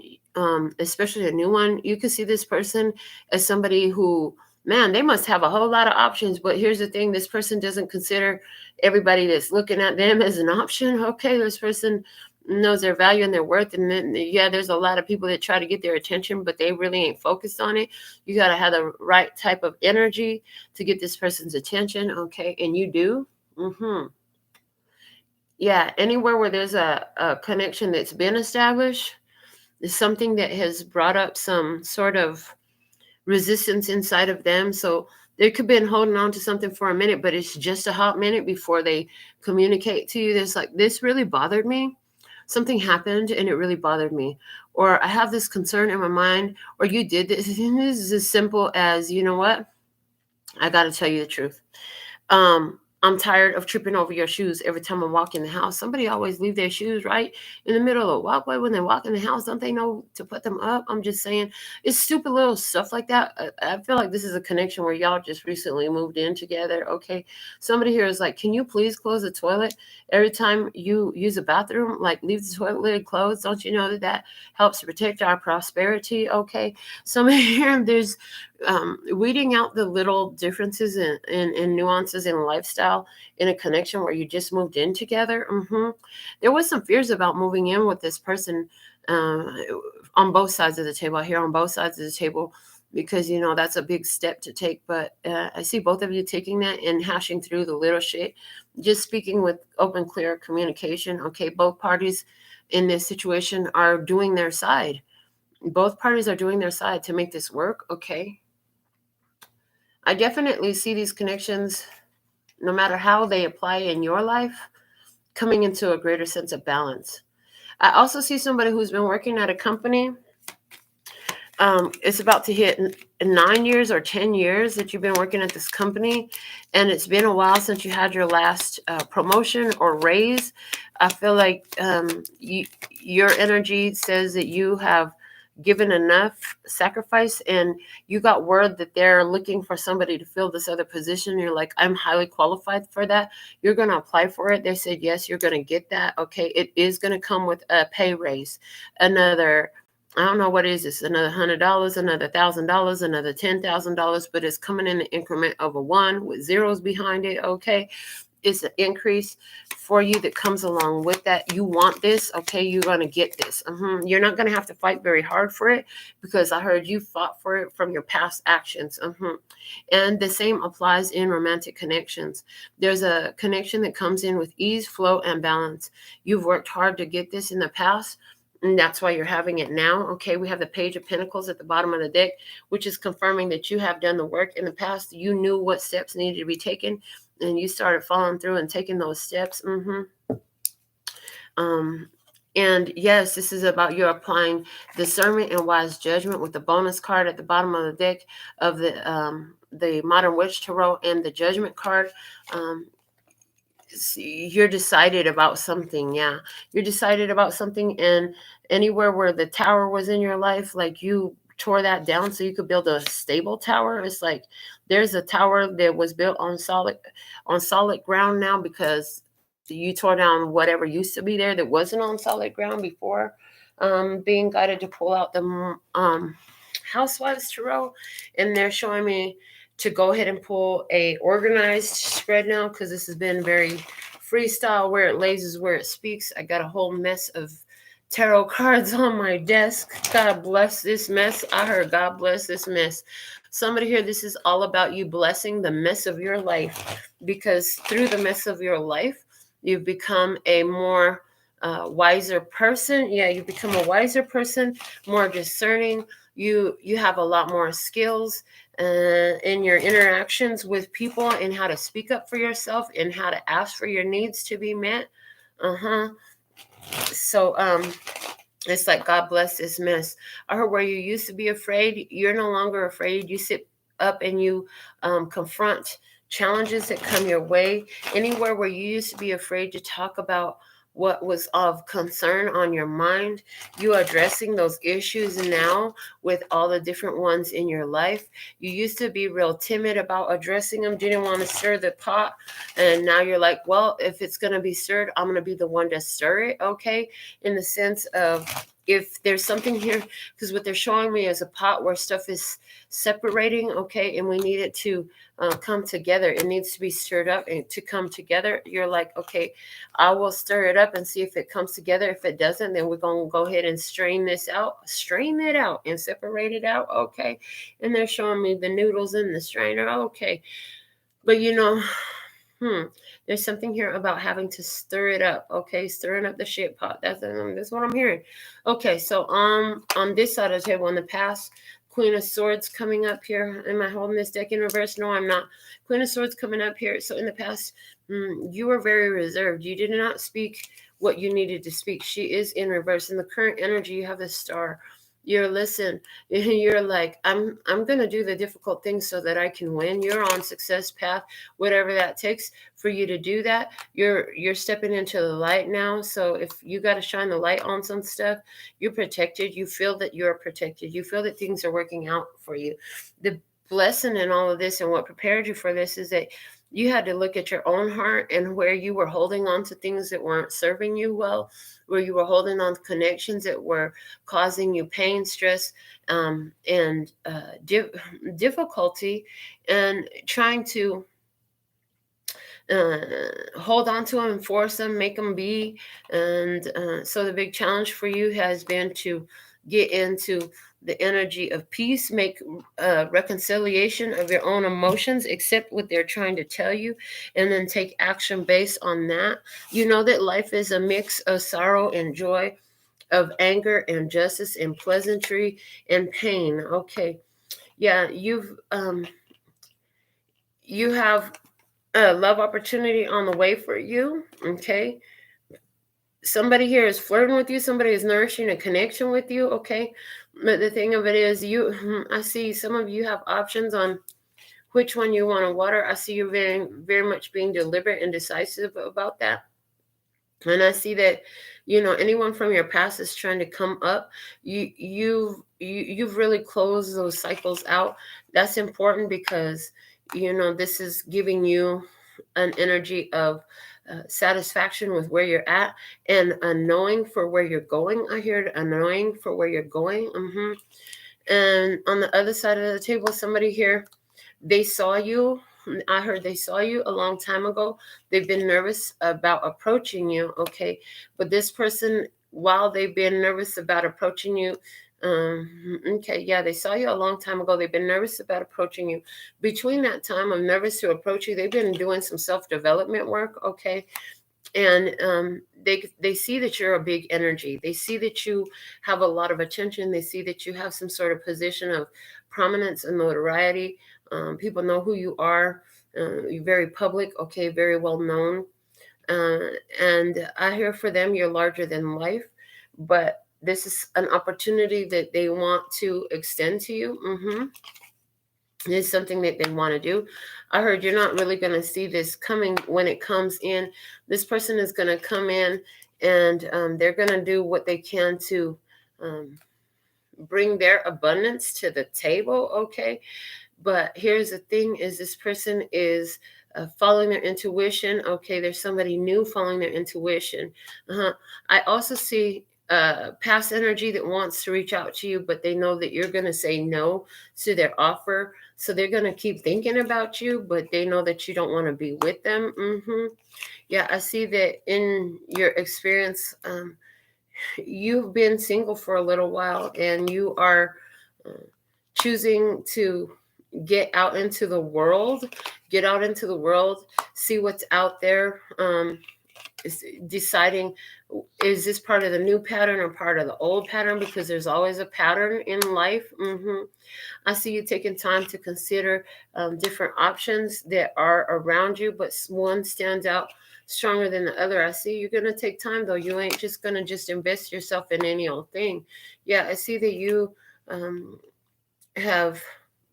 especially a new one, you can see this person as somebody who, man, they must have a whole lot of options. But here's the thing, this person doesn't consider everybody that's looking at them as an option. Okay. This person knows their value and their worth. And then, yeah, there's a lot of people that try to get their attention, but they really ain't focused on it. You got to have the right type of energy to get this person's attention. Okay. And you do. Yeah. Anywhere where there's a connection that's been established is something that has brought up some sort of resistance inside of them. So they could have been holding on to something for a minute, but it's just a hot minute before they communicate to you. There's like, this really bothered me. Something happened and it really bothered me. Or I have this concern in my mind, or you did this. This is as simple as, you know what? I got to tell you the truth. I'm tired of tripping over your shoes every time I walk in the house. Somebody always leave their shoes right in the middle of the walkway when they walk in the house. Don't they know to put them up? I'm just saying, it's stupid little stuff like that. I feel like this is a connection where y'all just recently moved in together. Okay. Somebody here is like, can you please close the toilet every time you use a bathroom? Like, leave the toilet lid closed. Don't you know that helps protect our prosperity? Okay. Somebody here, there's weeding out the little differences and nuances in lifestyle in a connection where you just moved in together. There was some fears about moving in with this person on both sides of the table. I hear on both sides of the table, because, you know, that's a big step to take. But I see both of you taking that and hashing through the little shit, just speaking with open, clear communication. Okay, both parties in this situation are doing their side. Both parties are doing their side to make this work. Okay. I definitely see these connections, no matter how they apply in your life, coming into a greater sense of balance. I also see somebody who's been working at a company. It's about to hit 9 years or 10 years that you've been working at this company, and it's been a while since you had your last promotion or raise. I feel like your energy says that you have given enough sacrifice, and you got word that they're looking for somebody to fill this other position. You're like, I'm highly qualified for that. You're going to apply for it. They said, yes, you're going to get that. Okay. It is going to come with a pay raise, another, I don't know what is this, another $100, another $1,000, another $10,000, but it's coming in the increment of a 1 with zeros behind it. Okay. is an increase for you that comes along with that. You want this, okay? You're going to get this. You're not going to have to fight very hard for it, because I heard you fought for it from your past actions. And the same applies in romantic connections. There's a connection that comes in with ease, flow, and balance. You've worked hard to get this in the past, and that's why you're having it now. Okay, we have the Page of Pentacles at the bottom of the deck, which is confirming that you have done the work in the past. You knew what steps needed to be taken, and you started following through and taking those steps. And yes, this is about you applying discernment and wise judgment with the bonus card at the bottom of the deck of the Modern Witch Tarot and the Judgment card. You're decided about something. Yeah, you're decided about something, and anywhere where the tower was in your life, like you tore that down so you could build a stable tower. It's like there's a tower that was built on solid ground now, because you tore down whatever used to be there that wasn't on solid ground before. Being guided to pull out the Housewives Tarot, and they're showing me to go ahead and pull a organized spread now, because this has been very freestyle. Where it lays is where it speaks. I got a whole mess of tarot cards on my desk. God bless this mess. I heard God bless this mess. Somebody here, this is all about you blessing the mess of your life, because through the mess of your life, you've become a more wiser person. Yeah, you become a wiser person, more discerning. You have a lot more skills in your interactions with people, and how to speak up for yourself, and how to ask for your needs to be met. So it's like, God bless this mess. I heard where you used to be afraid, you're no longer afraid. You sit up and you confront challenges that come your way. Anywhere where you used to be afraid to talk about what was of concern on your mind, you are addressing those issues now with all the different ones in your life. You used to be real timid about addressing them, didn't want to stir the pot, and now you're like, well, if it's going to be stirred, I'm going to be the one to stir it. Okay, in the sense of, if there's something here, because what they're showing me is a pot where stuff is separating, okay, and we need it to come together. It needs to be stirred up and to come together. You're like, okay, I will stir it up and see if it comes together. If it doesn't, then we're going to go ahead and strain it out and separate it out, okay? And they're showing me the noodles in the strainer, okay. But there's something here about having to stir it up, okay? Stirring up the shit pot. That's what I'm hearing. Okay, so on this side of the table, in the past, Queen of Swords coming up here. Am I holding this deck in reverse? No, I'm not. Queen of Swords coming up here. So in the past, you were very reserved. You did not speak what you needed to speak. She is in reverse. In the current energy, you have the Star. You're like, I'm going to do the difficult things so that I can win. You're on success path, whatever that takes for you to do that. You're stepping into the light now. So if you got to shine the light on some stuff, you're protected. You feel that you're protected. You feel that things are working out for you. The blessing in all of this, and what prepared you for this, is that you had to look at your own heart and where you were holding on to things that weren't serving you well, where you were holding on to connections that were causing you pain, stress, and difficulty, and trying to hold on to them and force them, make them be. And so the big challenge for you has been to get into the energy of peace, make reconciliation of your own emotions, accept what they're trying to tell you, and then take action based on that. You know that life is a mix of sorrow and joy, of anger and justice and pleasantry and pain. Okay. Yeah, you have a love opportunity on the way for you. Okay. Somebody here is flirting with you. Somebody is nourishing a connection with you. Okay. But the thing of it is, I see some of you have options on which one you want to water. I see you very, very much being deliberate and decisive about that. And I see that, anyone from your past is trying to come up. You've really closed those cycles out. That's important because, this is giving you an energy of satisfaction with where you're at, and a knowing for where you're going. I hear a knowing for where you're going. And on the other side of the table, somebody here, they saw you I heard they saw you a long time ago. They've been nervous about approaching you, okay? But this person, while they've been nervous about approaching you, okay, yeah, they saw you a long time ago. They've been nervous about approaching you. Between that time of nervous to approach you, they've been doing some self-development work, okay? And they see that you're a big energy. They see that you have a lot of attention. They see that you have some sort of position of prominence and notoriety. People know who you are. You're very public, okay, very well known. And I hear for them, you're larger than life, but this is an opportunity that they want to extend to you. It's something that they want to do. I heard you're not really going to see this coming when it comes in. This person is going to come in, and they're going to do what they can to bring their abundance to the table, okay? But here's the thing, is this person is following their intuition, okay? There's somebody new following their intuition. I also see past energy that wants to reach out to you, but they know that you're going to say no to their offer. So they're going to keep thinking about you, but they know that you don't want to be with them. Yeah, I see that in your experience, you've been single for a little while, and you are choosing to get out into the world, see what's out there. Deciding, is this part of the new pattern or part of the old pattern? Because there's always a pattern in life. I see you taking time to consider different options that are around you, but one stands out stronger than the other. I see you're going to take time, though. You ain't just going to just invest yourself in any old thing. Yeah, I see that you have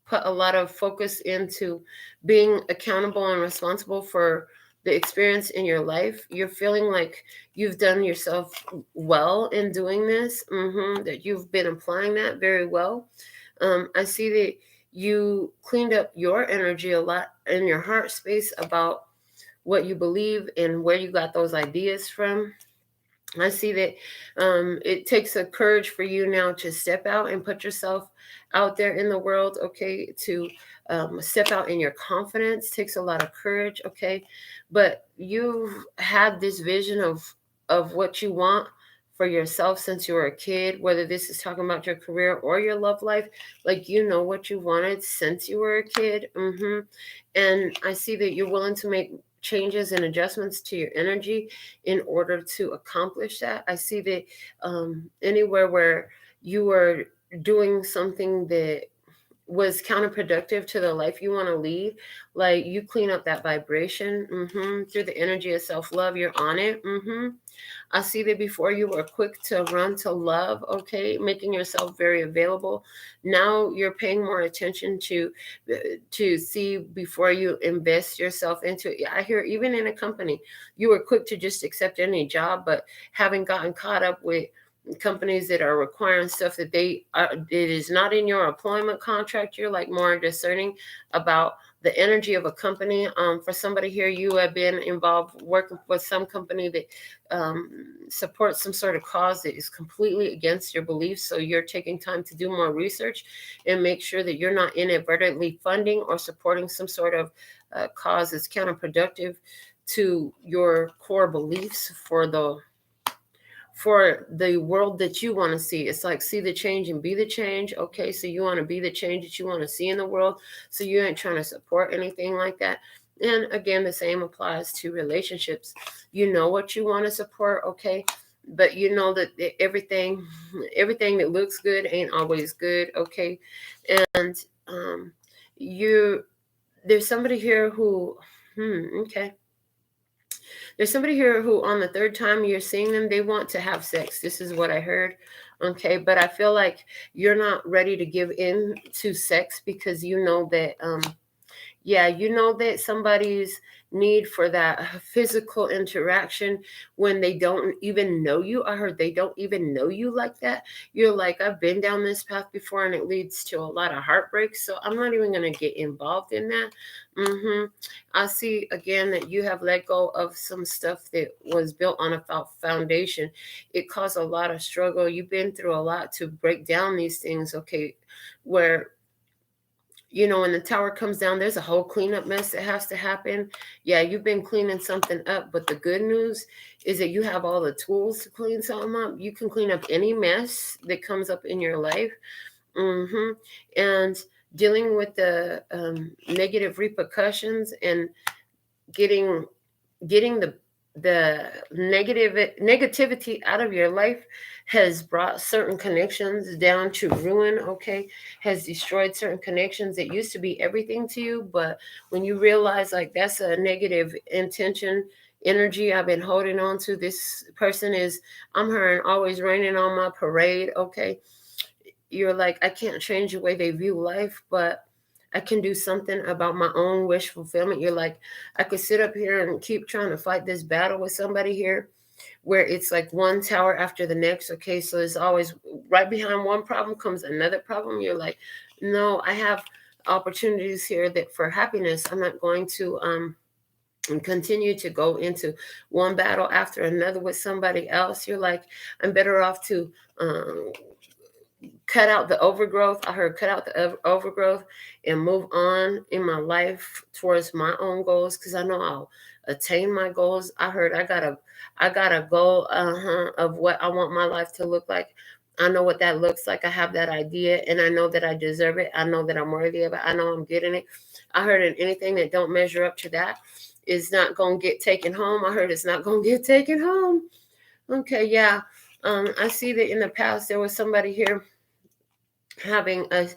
put a lot of focus into being accountable and responsible for the experience in your life. You're feeling like you've done yourself well in doing this, that you've been applying that very well. I see that you cleaned up your energy a lot in your heart space about what you believe and where you got those ideas from. I see that it takes a courage for you now to step out and put yourself out there in the world, okay? To step out in your confidence takes a lot of courage, okay? But you've had this vision of what you want for yourself since you were a kid, whether this is talking about your career or your love life. Like, you know what you wanted since you were a kid. And I see that you're willing to make changes and adjustments to your energy in order to accomplish that. I see that anywhere where you are doing something that was counterproductive to the life you want to lead, like, you clean up that vibration through the energy of self-love. You're on it. I see that before you were quick to run to love, okay, making yourself very available. Now you're paying more attention to see before you invest yourself into it. I hear even in a company, you were quick to just accept any job, but having gotten caught up with companies that are requiring stuff that it is not in your employment contract, you're like more discerning about the energy of a company. For somebody here, you have been involved working with some company that supports some sort of cause that is completely against your beliefs. So you're taking time to do more research and make sure that you're not inadvertently funding or supporting some sort of cause that's counterproductive to your core beliefs for the world that you want to see. It's like, see the change and be the change. Okay, so you want to be the change that you want to see in the world. So you ain't trying to support anything like that. And again, the same applies to relationships. You know what you want to support, okay? But you know that everything that looks good ain't always good, okay? And there's somebody here who, okay. There's somebody here who on the third time you're seeing them, they want to have sex. This is what I heard. Okay. But I feel like you're not ready to give in to sex because you know that, you know that somebody's need for that physical interaction when they don't even know you. I heard they don't even know you like that. You're like, I've been down this path before and it leads to a lot of heartbreak. So I'm not even going to get involved in that. I see again that you have let go of some stuff that was built on a foundation. It caused a lot of struggle. You've been through a lot to break down these things. Okay. Where you know, when the tower comes down, there's a whole cleanup mess that has to happen. Yeah, you've been cleaning something up, but the good news is that you have all the tools to clean something up. You can clean up any mess that comes up in your life. And dealing with the negative repercussions and getting the negativity out of your life has brought certain connections down to ruin, okay, has destroyed certain connections that used to be everything to you. But when you realize like that's a negative intention energy I've been holding on to, this person is, I'm her and always raining on my parade, okay, you're like, I can't change the way they view life, but I can do something about my own wish fulfillment. You're like, I could sit up here and keep trying to fight this battle with somebody here where it's like one tower after the next. Okay, so it's always right behind one problem comes another problem. You're like, no, I have opportunities here that for happiness. I'm not going to and continue to go into one battle after another with somebody else. You're like, I'm better off to cut out the overgrowth. I heard cut out the overgrowth and move on in my life towards my own goals, because I know I'll attain my goals. I heard I got a goal of what I want my life to look like. I know what that looks like. I have that idea and I know that I deserve it. I know that I'm worthy of it. I know I'm getting it. I heard that anything that don't measure up to that is not going to get taken home. I heard it's not going to get taken home. Okay, yeah. I see that in the past there was somebody here having a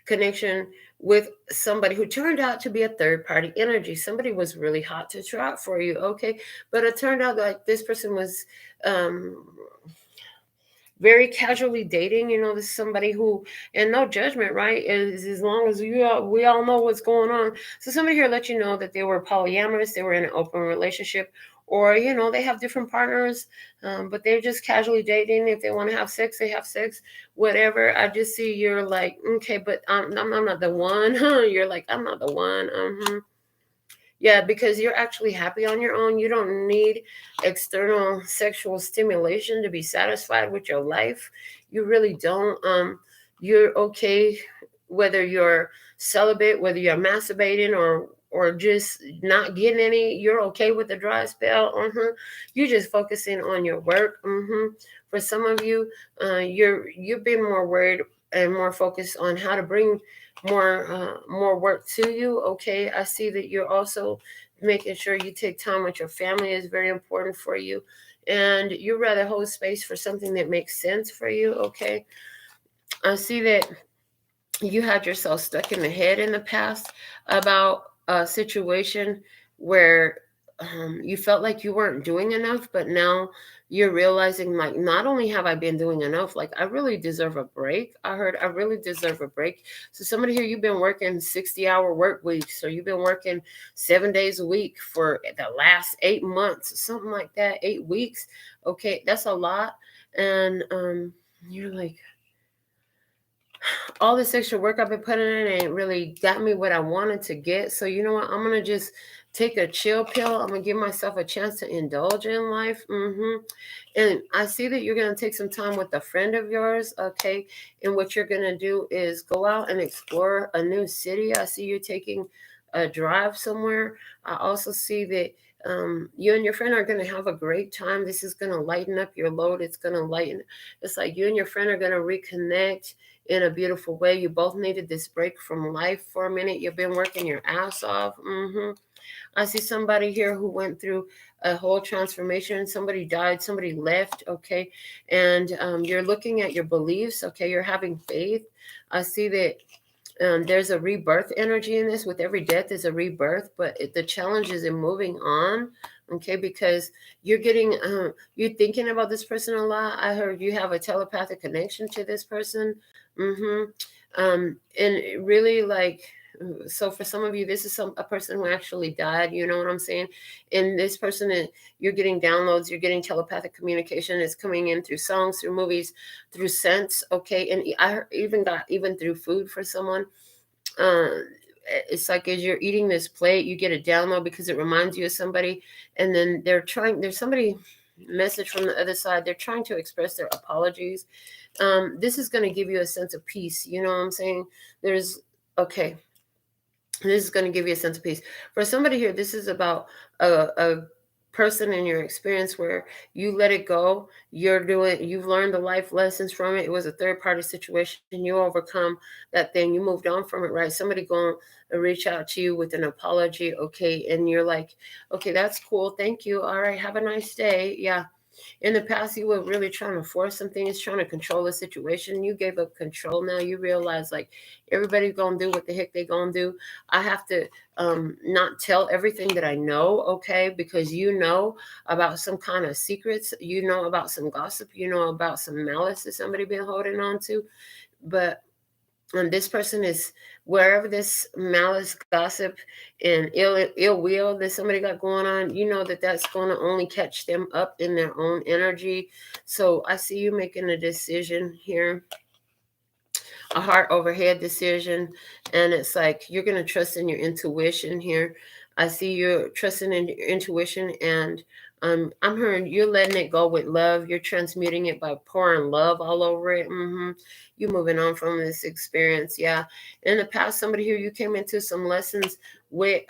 connection with somebody who turned out to be a third party energy. Somebody was really hot to trot for you, okay? But it turned out like this person was very casually dating. You know, this is somebody who, and no judgment, right? Is as long as we all know what's going on. So somebody here let you know that they were polyamorous, they were in an open relationship, or you know they have different partners, but they're just casually dating. If they want to have sex, they have sex, whatever. I just see you're like, okay, but I'm not the one. You're like, I'm not the one. Yeah, because you're actually happy on your own. You don't need external sexual stimulation to be satisfied with your life. You really don't. You're okay whether you're celibate, whether you're masturbating or just not getting any. You're okay with the dry spell. You're just focusing on your work. For some of you, you've been more worried and more focused on how to bring more work to you. Okay, I see that you're also making sure you take time with your family is very important for you, and you rather hold space for something that makes sense for you. Okay, I see that you had yourself stuck in the head in the past about a situation where you felt like you weren't doing enough, but now you're realizing like, not only have I been doing enough, like I really deserve a break. I heard I really deserve a break. So somebody here, you've been working 60-hour work weeks, or you've been working 7 days a week for the last 8 months, something like that, 8 weeks. Okay, that's a lot. And you're like, all this extra work I've been putting in ain't really got me what I wanted to get. So you know what? I'm gonna just take a chill pill. I'm gonna give myself a chance to indulge in life. And I see that you're gonna take some time with a friend of yours, okay? And what you're gonna do is go out and explore a new city. I see you taking a drive somewhere. I also see that you and your friend are going to have a great time. This is going to lighten up your load. It's going to lighten. It's like you and your friend are going to reconnect in a beautiful way. You both needed this break from life for a minute. You've been working your ass off. I see somebody here who went through a whole transformation. Somebody died, somebody left, okay? And you're looking at your beliefs, okay? You're having faith. I see that there's a rebirth energy in this. With every death is a rebirth, but the challenge is in moving on, okay? Because you're getting, you're thinking about this person a lot. I heard you have a telepathic connection to this person. And it really like, so for some of you, this is a person who actually died, you know what I'm saying? And this person, you're getting downloads, you're getting telepathic communication. It's coming in through songs, through movies, through scents, okay? And I even got even through food for someone. It's like as you're eating this plate, you get a download because it reminds you of somebody, and then there's somebody message from the other side. They're trying to express their apologies. This is going to give you a sense of peace. You know what I'm saying? Okay. This is going to give you a sense of peace. For somebody here, this is about a person in your experience where you let it go. You've learned the life lessons from it. It was a third party situation. You overcome that thing. You moved on from it, right? Somebody going to reach out to you with an apology. Okay. And you're like, okay, that's cool. Thank you. All right. Have a nice day. Yeah. In the past, you were really trying to force some things, trying to control the situation. You gave up control. Now you realize, like, everybody's gonna do what the heck they gonna do. I have to not tell everything that I know, okay? Because you know about some kind of secrets, you know about some gossip, you know about some malice that somebody been holding on to. But and this person is, wherever this malice, gossip, and ill will that somebody got going on, you know that that's going to only catch them up in their own energy. So I see you making a decision here, a heart over head decision, and it's like you're going to trust in your intuition here. I see you trusting in your intuition, and I'm hearing you're letting it go with love. You're transmuting it by pouring love all over it. You're moving on from this experience. Yeah. In the past, somebody here, you came into some lessons with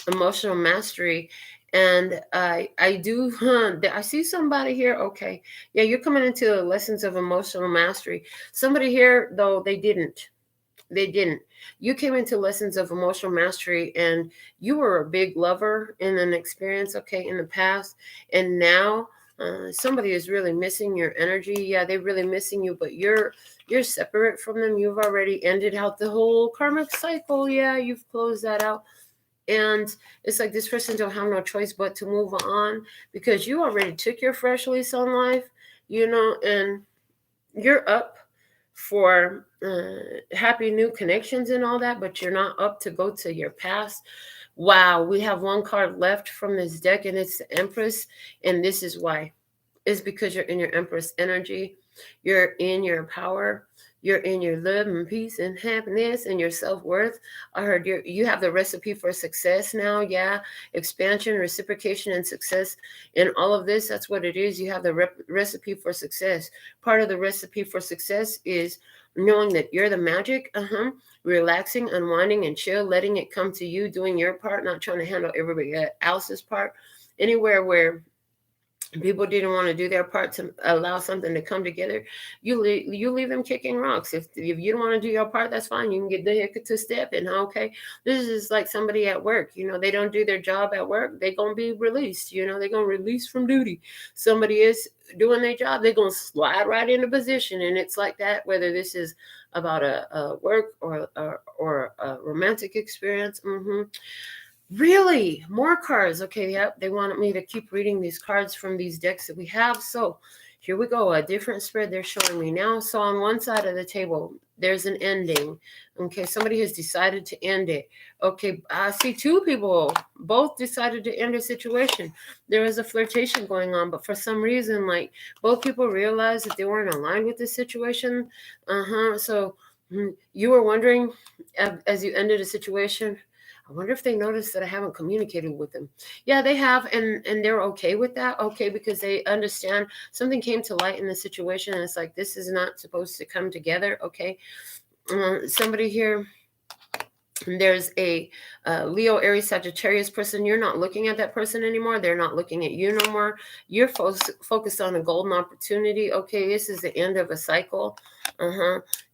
emotional mastery. And I do, I see somebody here. Okay. Yeah, you're coming into lessons of emotional mastery. Somebody here, though, they didn't. They didn't. You came into lessons of emotional mastery, and you were a big lover in an experience, okay, in the past. And now somebody is really missing your energy. Yeah, they're really missing you, but you're separate from them. You've already ended out the whole karmic cycle. Yeah, you've closed that out. And it's like this person don't have no choice but to move on because you already took your fresh lease on life, and you're up for happy new connections and all that, but you're not up to go to your past. Wow, we have one card left from this deck, and it's the Empress. And this is why. It's because you're in your Empress energy. You're in your power. You're in your love and peace and happiness and your self-worth. I heard you have the recipe for success now. Yeah. Expansion, reciprocation, and success. In all of this, that's what it is. You have the recipe for success. Part of the recipe for success is knowing that you're the magic. Relaxing, unwinding, and chill, letting it come to you, doing your part, not trying to handle everybody else's part. Anywhere where people didn't want to do their part to allow something to come together, you leave them kicking rocks. If you don't want to do your part, that's fine. You can get the heck to step in. Okay, this is like somebody at work. They don't do their job at work, they're gonna be released. They're gonna release from duty. Somebody is doing their job, they're gonna slide right into position. And it's like that, whether this is about a work or a romantic experience. Really? More cards. Okay, yep. They wanted me to keep reading these cards from these decks that we have. So here we go. A different spread they're showing me now. So on one side of the table, there's an ending. Okay, somebody has decided to end it. Okay, I see two people both decided to end a situation. There was a flirtation going on, but for some reason, like, both people realized that they weren't aligned with the situation. So you were wondering, as you ended a situation, I wonder if they noticed that I haven't communicated with them. Yeah, they have, and they're okay with that. Okay, because they understand something came to light in the situation, and it's like, this is not supposed to come together. Okay, somebody here. There's a Leo, Aries, Sagittarius person. You're not looking at that person anymore. They're not looking at you no more. You're focused on a golden opportunity. Okay, this is the end of a cycle.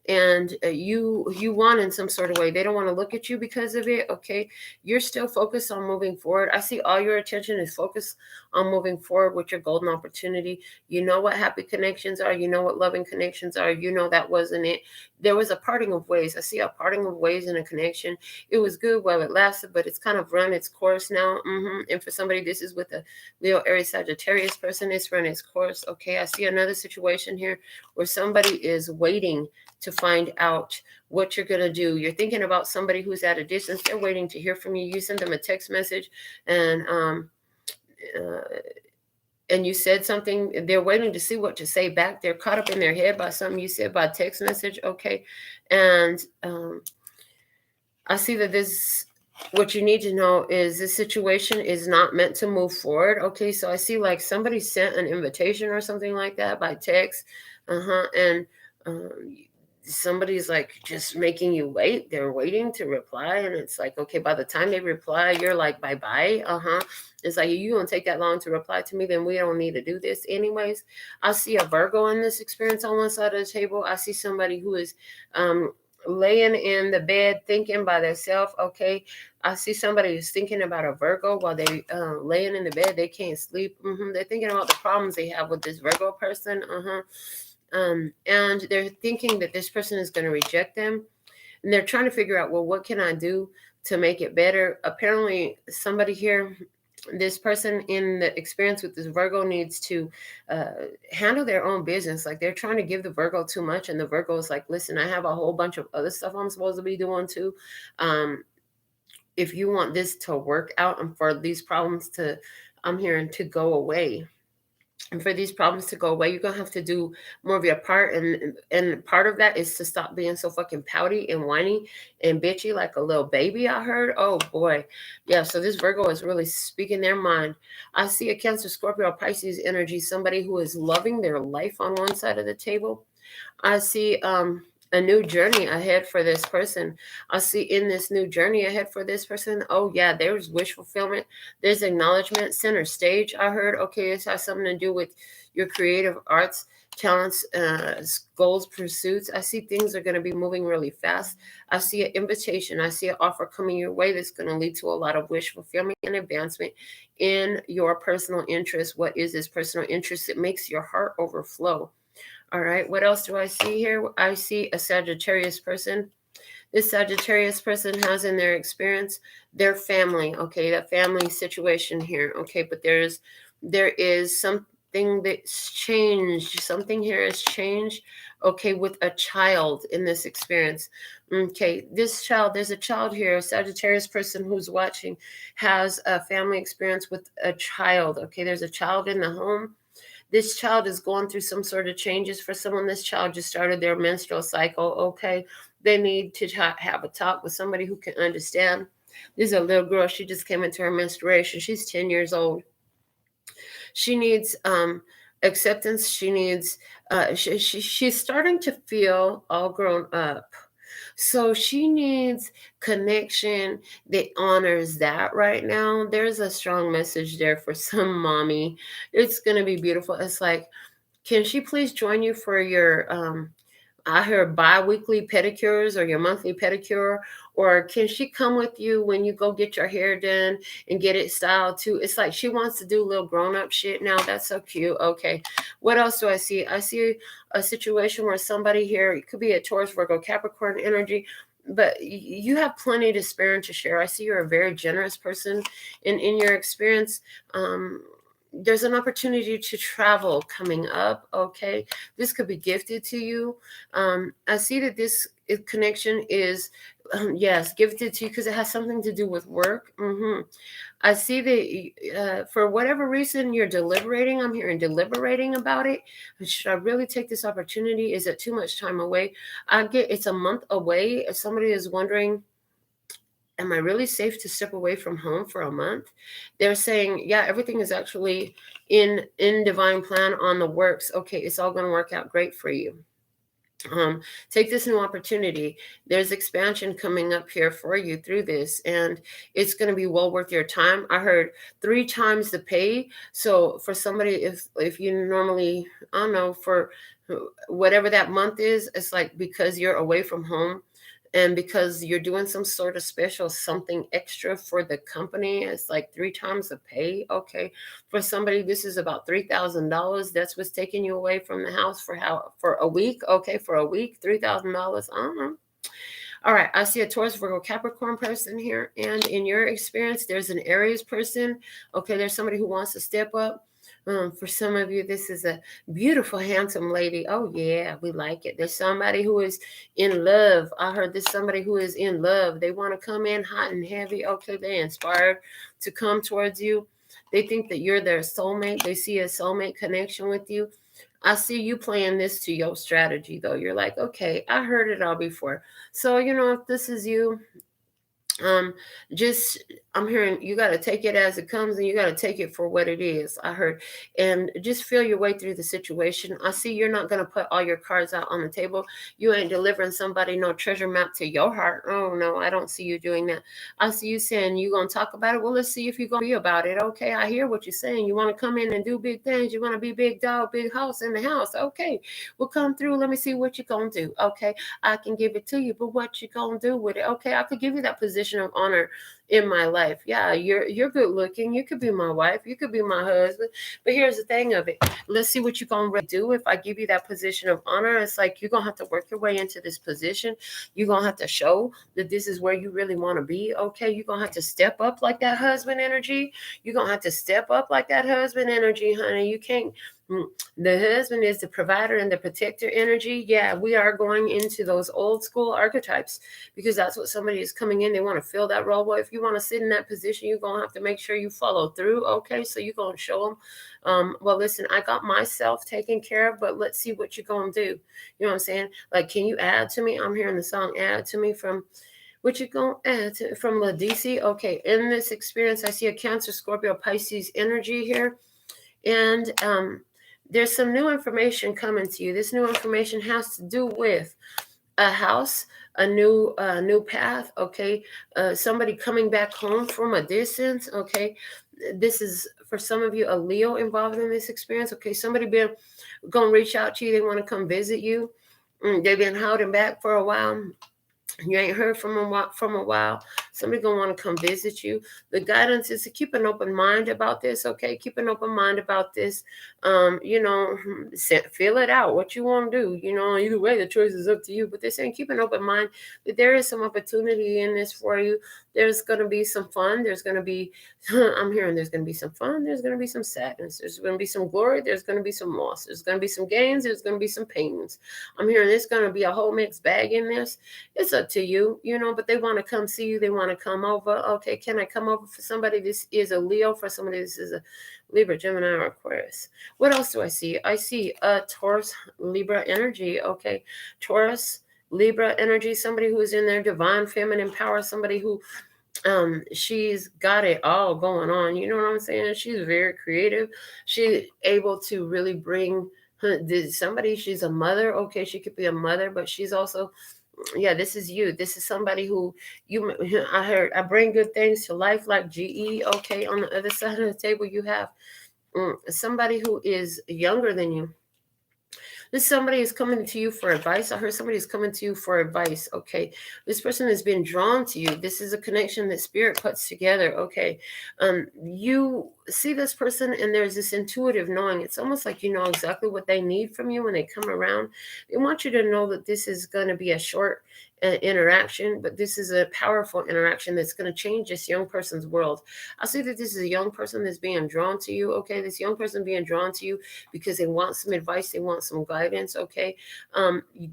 And you won in some sort of way. They don't want to look at you because of it. Okay, you're still focused on moving forward. I see all your attention is focused on moving forward with your golden opportunity. You know what happy connections are. You know what loving connections are. You know that wasn't it. There was a parting of ways. I see a parting of ways in a connection. It was good while it lasted, but it's kind of run its course now. And for somebody, this is with a Leo, Aries, Sagittarius person. It's run its course. Okay, I see another situation here where somebody is waiting to find out what you're going to do. You're thinking about somebody who's at a distance. They're waiting to hear from you. You send them a text message, and you said something. They're waiting to see what to say back. They're caught up in their head by something you said by text message. Okay, and I see that what you need to know is this situation is not meant to move forward. Okay, so I see like somebody sent an invitation or something like that by text, and somebody's like just making you wait. They're waiting to reply, and it's like, okay, by the time they reply, you're like, bye-bye. It's like, you don't take that long to reply to me, then we don't need to do this anyways. I see a Virgo in this experience on one side of the table. I see somebody who is laying in the bed thinking by themselves. Okay, I see somebody who's thinking about a Virgo while they laying in the bed. They can't sleep. They're thinking about the problems they have with this Virgo person. And they're thinking that this person is going to reject them, and they're trying to figure out, well, what can I do to make it better? Apparently, somebody here, this person in the experience with this Virgo, needs to handle their own business. Like, they're trying to give the Virgo too much, and the Virgo is like, listen, I have a whole bunch of other stuff I'm supposed to be doing too. If you want this to work out and for these problems to, I'm hearing, to go away, and for these problems to go away, you're gonna have to do more of your part, and part of that is to stop being so fucking pouty and whiny and bitchy like a little baby. I heard, oh boy, yeah. So this Virgo is really speaking their mind. I see a Cancer, Scorpio, Pisces energy, somebody who is loving their life on one side of the table. I see a new journey ahead for this person. I see in this new journey ahead for this person, oh yeah, there's wish fulfillment, there's acknowledgement, center stage. I heard, okay, this has something to do with your creative arts, talents, goals, pursuits. I see things are going to be moving really fast. I see an invitation. I see an offer coming your way that's going to lead to a lot of wish fulfillment and advancement in your personal interest. What is this personal interest? It makes your heart overflow. All right, what else do I see here? I see a Sagittarius person. This Sagittarius person has in their experience their family. Okay, that family situation here. Okay, but there is something that's changed. Something here has changed. Okay, with a child in this experience. Okay, this child, there's a child here, a Sagittarius person who's watching has a family experience with a child. Okay, there's a child in the home. This child is going through some sort of changes. For someone, this child just started their menstrual cycle. Okay, they need to have a talk with somebody who can understand. This is a little girl. She just came into her menstruation. She's 10 years old. She needs acceptance. She needs, she's starting to feel all grown up. So she needs connection that honors that right now. There's a strong message there for some mommy. It's going to be beautiful. It's like, can she please join you for your I heard bi-weekly pedicures or your monthly pedicure? Or can she come with you when you go get your hair done and get it styled too? It's like she wants to do little grown-up shit now. That's so cute. Okay, what else do I see? I see a situation where somebody here, it could be a Taurus, Virgo, Capricorn energy, but you have plenty to spare and to share. I see you're a very generous person, and in your experience, there's an opportunity to travel coming up. Okay, this could be gifted to you. I see that this connection is yes, gifted to you because it has something to do with work. I see that for whatever reason you're deliberating. I'm hearing deliberating about it. Should I really take this opportunity? Is it too much time away? I get it's a month away. If somebody is wondering, am I really safe to step away from home for a month? They're saying, yeah, everything is actually in divine plan on the works. Okay, it's all going to work out great for you. Take this new opportunity. There's expansion coming up here for you through this, and it's going to be well worth your time. I heard 3 times the pay. So for somebody, if you normally, I don't know, for whatever that month is, it's like because you're away from home and because you're doing some sort of special something extra for the company, it's like 3 times the pay. Okay, for somebody, this is about $3,000. That's what's taking you away from the house for a week. Okay, for a week, $3,000. All right, I see a Taurus, Virgo, Capricorn person here, and in your experience, there's an Aries person. Okay, there's somebody who wants to step up. For some of you, this is a beautiful, handsome lady. Oh, yeah, we like it. There's somebody who is in love. I heard there's somebody who is in love. They want to come in hot and heavy. Okay, they're inspired to come towards you. They think that you're their soulmate. They see a soulmate connection with you. I see you playing this to your strategy, though. You're like, okay, I heard it all before. So, if this is you, um just I'm hearing you got to take it as it comes, and you got to take it for what it is. I heard. And just feel your way through the situation. I see you're not going to put all your cards out on the table. You ain't delivering somebody no treasure map to your heart. Oh no, I don't see you doing that. I see you saying you going to talk about it. Well, let's see if you're going to be about it. Okay, I hear what you're saying. You want to come in and do big things. You want to be big dog, big house in the house. Okay, we'll come through. Let me see what you're going to do. Okay, I can give it to you, but what you going to do with it? Okay, I could give you that position of honor in my life. Yeah, you're good looking. You could be my wife. You could be my husband. But here's the thing of it. Let's see what you're gonna really do. If I give you that position of honor, it's like you're gonna have to work your way into this position. You're gonna have to show that this is where you really want to be. Okay, you're gonna have to step up like that husband energy. You're gonna have to step up like that husband energy, honey. You can't. The husband is the provider and the protector energy. Yeah, we are going into those old school archetypes because that's what somebody is coming in. They want to fill that role. Well, if you want to sit in that position, you're going to have to make sure you follow through. Okay, so you're going to show them. Well, listen, I got myself taken care of, but let's see what you're going to do. You know what I'm saying? Like, can you add to me? I'm hearing the song Add to Me from what you gonna add to, from La DC. Okay, in this experience, I see a Cancer, Scorpio, Pisces energy here. And there's some new information coming to you. This new information has to do with a house, a new path. Okay, somebody coming back home from a distance. Okay, this is for some of you a Leo involved in this experience. Okay, somebody been gonna reach out to you. They want to come visit you. They've been holding back for a while. You ain't heard from a while. Somebody gonna want to come visit you. The guidance is to keep an open mind about this. Okay, keep an open mind about this. You know, feel it out. What you want to do. You know, either way, the choice is up to you. But they're saying keep an open mind. That there is some opportunity in this for you. There's gonna be some fun. There's gonna be. I'm hearing there's gonna be some fun. There's gonna be some sadness. There's gonna be some glory. There's gonna be some loss. There's gonna be some gains. There's gonna be some pains. I'm hearing there's gonna be a whole mixed bag in this. It's up to you, you know, but they want to come see you. They want to come over. Okay, can I come over for somebody? This is a Leo. For somebody, this is a Libra, Gemini, or Aquarius. What else do I see? I see a Taurus, Libra energy. Okay, Taurus, Libra energy. Somebody who is in their divine feminine power. Somebody who she's got it all going on. You know what I'm saying? She's very creative. She's able to really bring somebody. She's a mother. Okay, she could be a mother, but she's also, yeah, this is you. This is somebody who I heard, I bring good things to life like GE. Okay, on the other side of the table you have somebody who is younger than you. This somebody is coming to you for advice. I heard somebody is coming to you for advice. Okay, this person has been drawn to you. This is a connection that spirit puts together. Okay, you see this person and there's this intuitive knowing. It's almost like you know exactly what they need from you when they come around. They want you to know that this is going to be a short interaction, but this is a powerful interaction that's going to change this young person's world. I see that this is a young person that's being drawn to you. Okay, this young person being drawn to you because they want some advice, they want some guidance. Okay,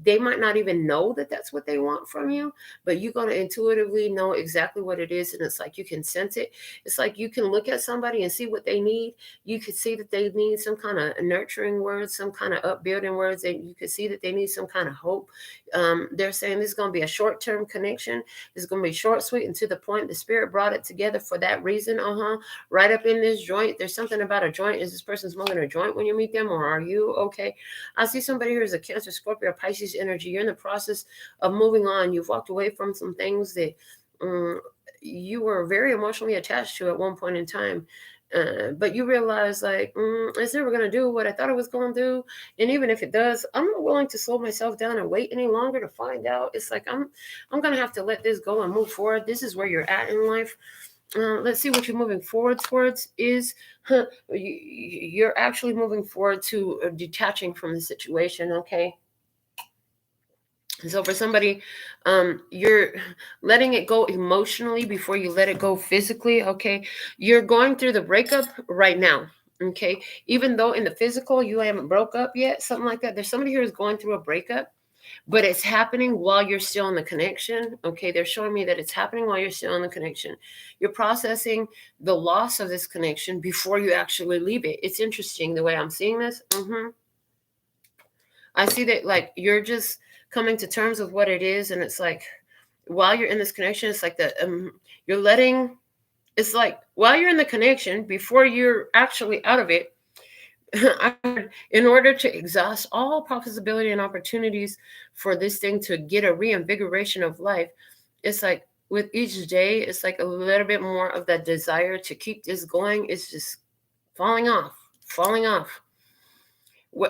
they might not even know that that's what they want from you, but you're going to intuitively know exactly what it is, and it's like you can sense it. It's like you can look at somebody and see what they need. You could see that they need some kind of nurturing words, some kind of upbuilding words, and you could see that they need some kind of hope. They're saying this is going to be a short-term connection. It's going to be short, sweet, and to the point. The spirit brought it together for that reason. Right up in this joint. There's something about a joint. Is this person smoking a joint when you meet them, or are you okay? I see somebody here as a Cancer, Scorpio, Pisces energy. You're in the process of moving on. You've walked away from some things that you were very emotionally attached to at one point in time. But you realize, like, it's never going to do what I thought it was going to do. And even if it does, I'm not willing to slow myself down and wait any longer to find out. It's like I'm going to have to let this go and move forward. This is where you're at in life. Let's see what you're moving forward towards is you're actually moving forward to detaching from the situation. Okay. So for somebody, you're letting it go emotionally before you let it go physically. Okay, you're going through the breakup right now. Okay, even though in the physical you haven't broke up yet, something like that. There's somebody here who's going through a breakup, but it's happening while you're still in the connection. Okay, they're showing me that it's happening while you're still in the connection. You're processing the loss of this connection before you actually leave it. It's interesting the way I'm seeing this. I see that, like, you're just coming to terms with what it is, and it's like while you're in this connection, it's like you're letting, it's like while you're in the connection, before you're actually out of it, in order to exhaust all possibility and opportunities for this thing to get a reinvigoration of life, it's like with each day, it's like a little bit more of that desire to keep this going. It's just falling off, falling off.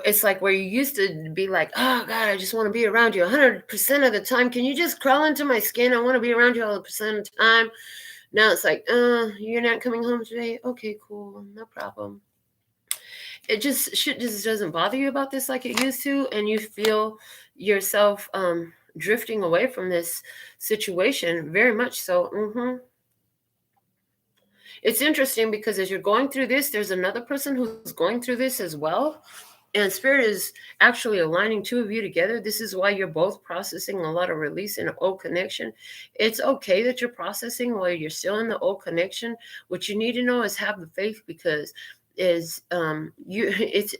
It's like where you used to be like, oh God, I just want to be around you 100% of the time. Can you just crawl into my skin? I want to be around you all the percent of the time. Now it's like, you're not coming home today? Okay, cool, no problem. It just shit just doesn't bother you about this like it used to, and you feel yourself drifting away from this situation very much so. It's interesting because as you're going through this, there's another person who's going through this as well. And Spirit is actually aligning two of you together. This is why you're both processing a lot of release in an old connection. It's okay that you're processing while you're still in the old connection. What you need to know is have the faith, because it's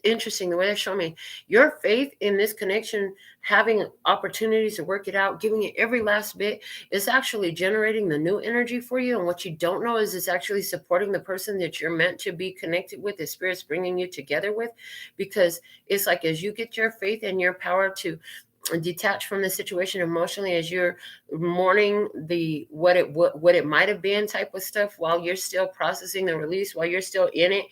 interesting the way they show me your faith in this connection, having opportunities to work it out, giving it every last bit, is actually generating the new energy for you. And what you don't know is it's actually supporting the person that you're meant to be connected with, the Spirit's bringing you together with, because it's like as you get your faith and your power to detach from the situation emotionally, as you're mourning the what it might have been type of stuff, while you're still processing the release, while you're still in it,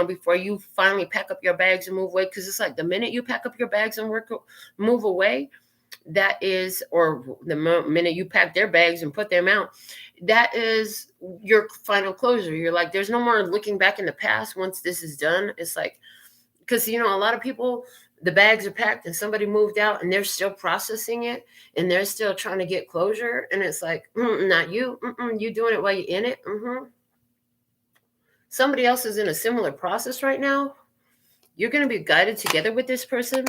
before you finally pack up your bags and move away. Because it's like the minute you pack up your bags and move away, that is, or the minute you pack their bags and put them out, that is your final closure. You're like, there's no more looking back in the past once this is done. It's like, because a lot of people, the bags are packed and somebody moved out and they're still processing it and they're still trying to get closure. And it's like, not you. You doing it while you're in it. Somebody else is in a similar process right now. You're going to be guided together with this person.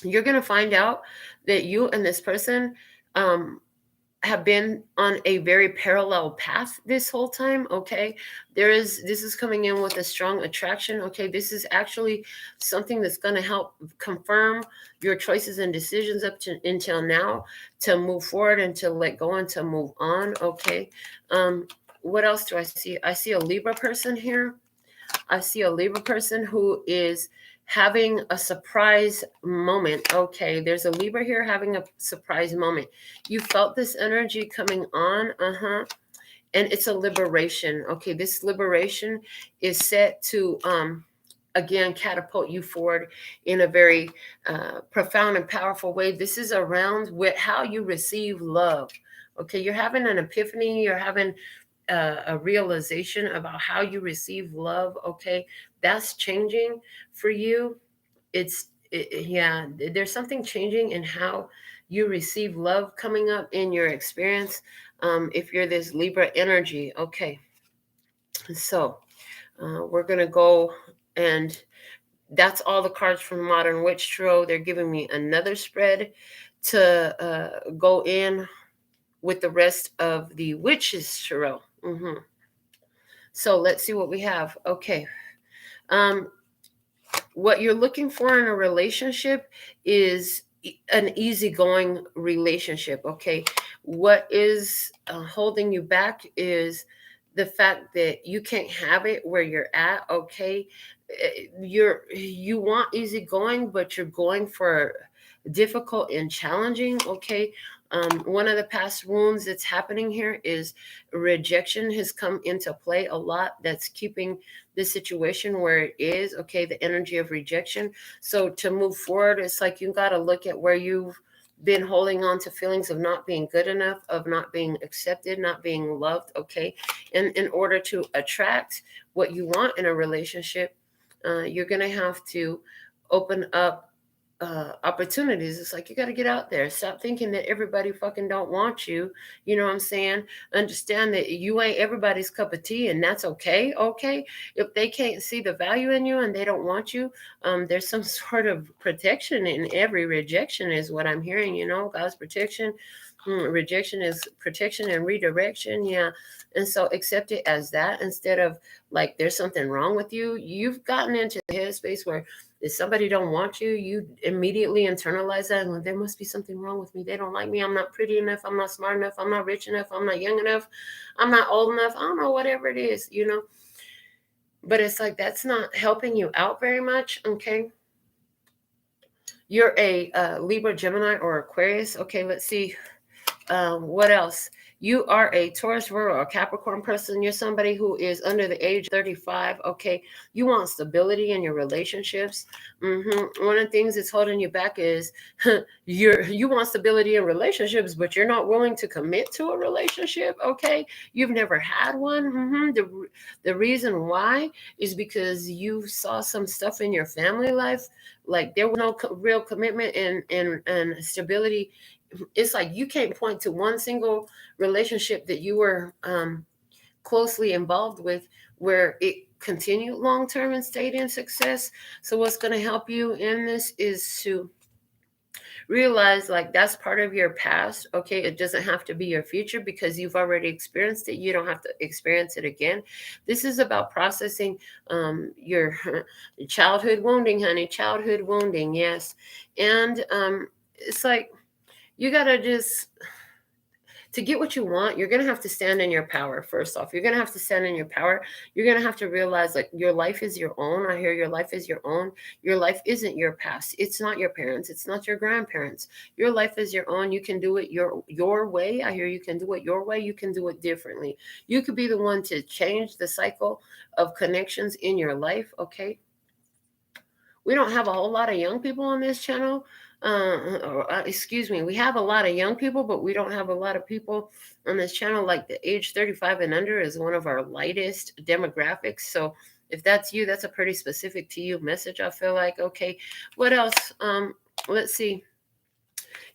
You're going to find out that you and this person have been on a very parallel path this whole time. Okay, this is coming in with a strong attraction. Okay, this is actually something that's going to help confirm your choices and decisions until now, to move forward and to let go and to move on. Okay, what else do I see? I see a Libra person here. I see a Libra person who is having a surprise moment. Okay, there's a Libra here having a surprise moment. You felt this energy coming on, and it's a liberation. Okay, this liberation is set to again catapult you forward in a very profound and powerful way. This is around with how you receive love. Okay, you're having an epiphany. You're having a realization about how you receive love. Okay, that's changing for you. Yeah, there's something changing in how you receive love coming up in your experience, if you're this Libra energy. Okay, so we're gonna go, and that's all the cards from Modern Witch Tarot. They're giving me another spread to go in with the rest of the Witches Tarot. So let's see what we have. Okay. What you're looking for in a relationship is an easygoing relationship. Okay. What is holding you back is the fact that you can't have it where you're at. Okay. You want easygoing, but you're going for difficult and challenging. Okay. One of the past wounds that's happening here is rejection has come into play a lot. That's keeping the situation where it is. Okay, the energy of rejection. So to move forward, it's like you got to look at where you've been holding on to feelings of not being good enough, of not being accepted, not being loved. Okay, and in order to attract what you want in a relationship, you're going to have to open up opportunities. It's like you got to get out there. Stop thinking that everybody fucking don't want you. You know what I'm saying? Understand that you ain't everybody's cup of tea, and that's okay. Okay, if they can't see the value in you and they don't want you, there's some sort of protection in every rejection, is what I'm hearing. God's protection. Rejection is protection and redirection. Yeah. And so accept it as that, instead of like there's something wrong with you. You've gotten into the headspace where If somebody don't want you, you immediately internalize that, and there must be something wrong with me. They don't like me. I'm not pretty enough. I'm not smart enough. I'm not rich enough. I'm not young enough. I'm not old enough. I don't know, whatever it is, But it's like that's not helping you out very much, okay? You're a Libra, Gemini, or Aquarius. Okay, let's see. What else? You are a Taurus, Virgo, or Capricorn person. You're somebody who is under the age of 35. Okay. You want stability in your relationships. One of the things that's holding you back is you want stability in relationships, but you're not willing to commit to a relationship. Okay. You've never had one. The reason why is because you saw some stuff in your family life. Like there was no real commitment and stability. It's like you can't point to one single relationship that you were closely involved with where it continued long term and stayed in success. So what's going to help you in this is to realize like that's part of your past. Okay, it doesn't have to be your future because you've already experienced it. You don't have to experience it again. This is about processing your childhood wounding, honey. Childhood wounding, yes. And it's like you gotta just, to get what you want, you're gonna have to stand in your power. First off, you're gonna have to stand in your power. You're gonna have to realize like your life is your own. I hear your life is your own. Your life isn't your past. It's not your parents. It's not your grandparents. Your life is your own. You can do it your way. I hear you can do it your way. You can do it differently. You could be the one to change the cycle of connections in your life. Okay. We don't have a whole lot of young people on this channel. Excuse me, we have a lot of young people, but we don't have a lot of people on this channel. Like the age 35 and under is one of our lightest demographics. So if that's you, that's a pretty specific to you message, I feel like. Okay, what else? Let's see.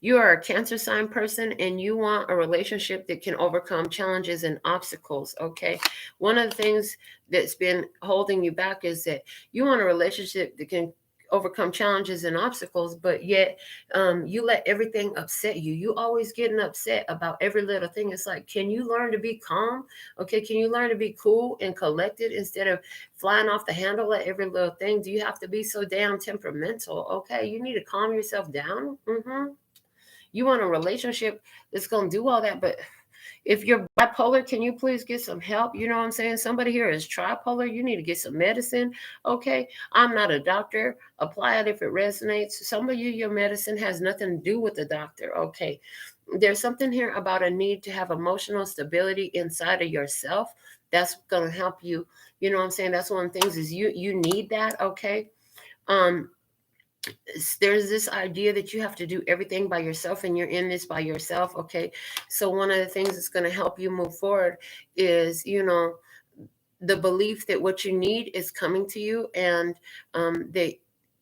You are a Cancer sign person and you want a relationship that can overcome challenges and obstacles. Okay. One of the things that's been holding you back is that you want a relationship that can overcome challenges and obstacles, but yet you let everything upset you. You always getting upset about every little thing. It's like, can you learn to be calm? Okay. Can you learn to be cool and collected instead of flying off the handle at every little thing? Do you have to be so damn temperamental? Okay. You need to calm yourself down. You want a relationship that's going to do all that. But if you're bipolar, can you please get some help? You know what I'm saying? Somebody here is tripolar. You need to get some medicine. Okay. I'm not a doctor. Apply it if it resonates. Some of you, your medicine has nothing to do with the doctor. Okay. There's something here about a need to have emotional stability inside of yourself. That's going to help you. You know what I'm saying? That's one of the things is you need that. Okay. There's this idea that you have to do everything by yourself and you're in this by yourself. Okay. So one of the things that's going to help you move forward is, the belief that what you need is coming to you, and that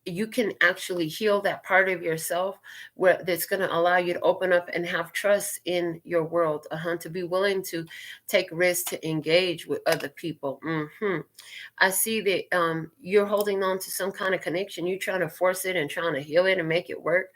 you can actually heal that part of yourself where that's going to allow you to open up and have trust in your world, to be willing to take risks, to engage with other people. I see that you're holding on to some kind of connection. You're trying to force it and trying to heal it and make it work.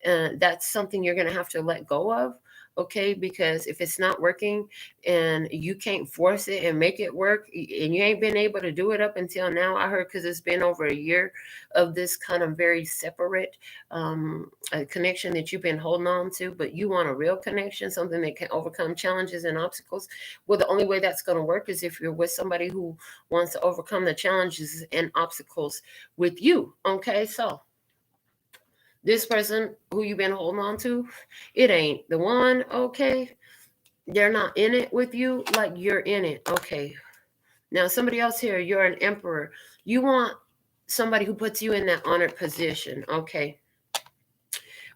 That's something you're going to have to let go of. Okay, because if it's not working and you can't force it and make it work, and you ain't been able to do it up until now, I heard, because it's been over a year of this kind of very separate a connection that you've been holding on to, but you want a real connection, something that can overcome challenges and obstacles. Well, the only way that's going to work is if you're with somebody who wants to overcome the challenges and obstacles with you. Okay, so this person who you've been holding on to, it ain't the one. Okay, they're not in it with you like you're in it. Okay, now somebody else here, you're an emperor. You want somebody who puts you in that honored position. Okay,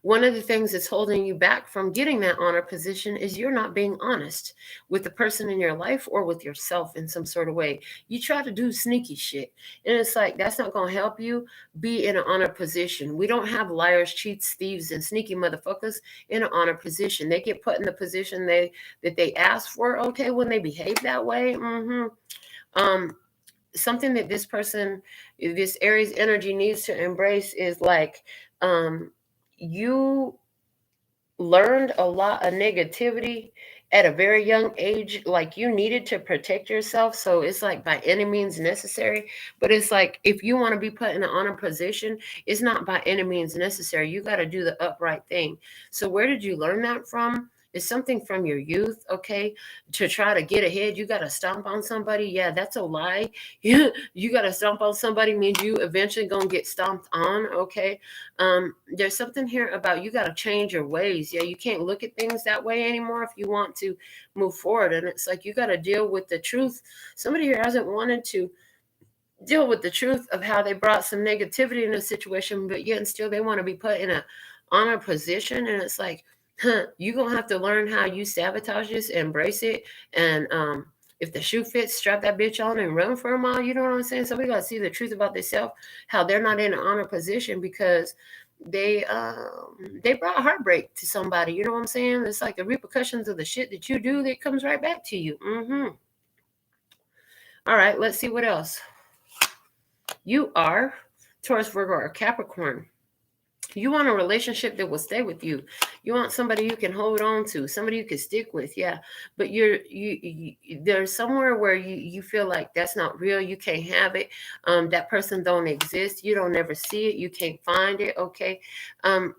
one of the things that's holding you back from getting that honor position is you're not being honest with the person in your life or with yourself in some sort of way. You try to do sneaky shit, and it's like that's not going to help you be in an honor position. We don't have liars, cheats, thieves, and sneaky motherfuckers in an honor position. They get put in the position that they ask for. Okay, when they behave that way. Something that this person, this Aries energy needs to embrace is like you learned a lot of negativity at a very young age, like you needed to protect yourself. So it's like by any means necessary. But it's like if you want to be put in an honor position, it's not by any means necessary. You got to do the upright thing. So where did you learn that from? It's something from your youth, okay? To try to get ahead, you got to stomp on somebody. Yeah, that's a lie. You got to stomp on somebody means you eventually gonna get stomped on, okay? There's something here about you got to change your ways. Yeah, you can't look at things that way anymore if you want to move forward. And it's like you got to deal with the truth. Somebody here hasn't wanted to deal with the truth of how they brought some negativity in a situation, but yet and still they want to be put in a honor position. And it's like, you're gonna have to learn how you sabotage this, embrace it, and if the shoe fits, strap that bitch on and run for a mile. You know what I'm saying? Somebody gotta see the truth about themselves, how they're not in an honor position because they brought heartbreak to somebody. You know what I'm saying? It's like the repercussions of the shit that you do that comes right back to you. All right, let's see what else. You are Taurus, Virgo, or Capricorn. You want a relationship that will stay with you. You want somebody you can hold on to, somebody you can stick with, yeah. But you there's somewhere where you feel like that's not real. You can't have it. That person don't exist. You don't ever see it. You can't find it. Okay.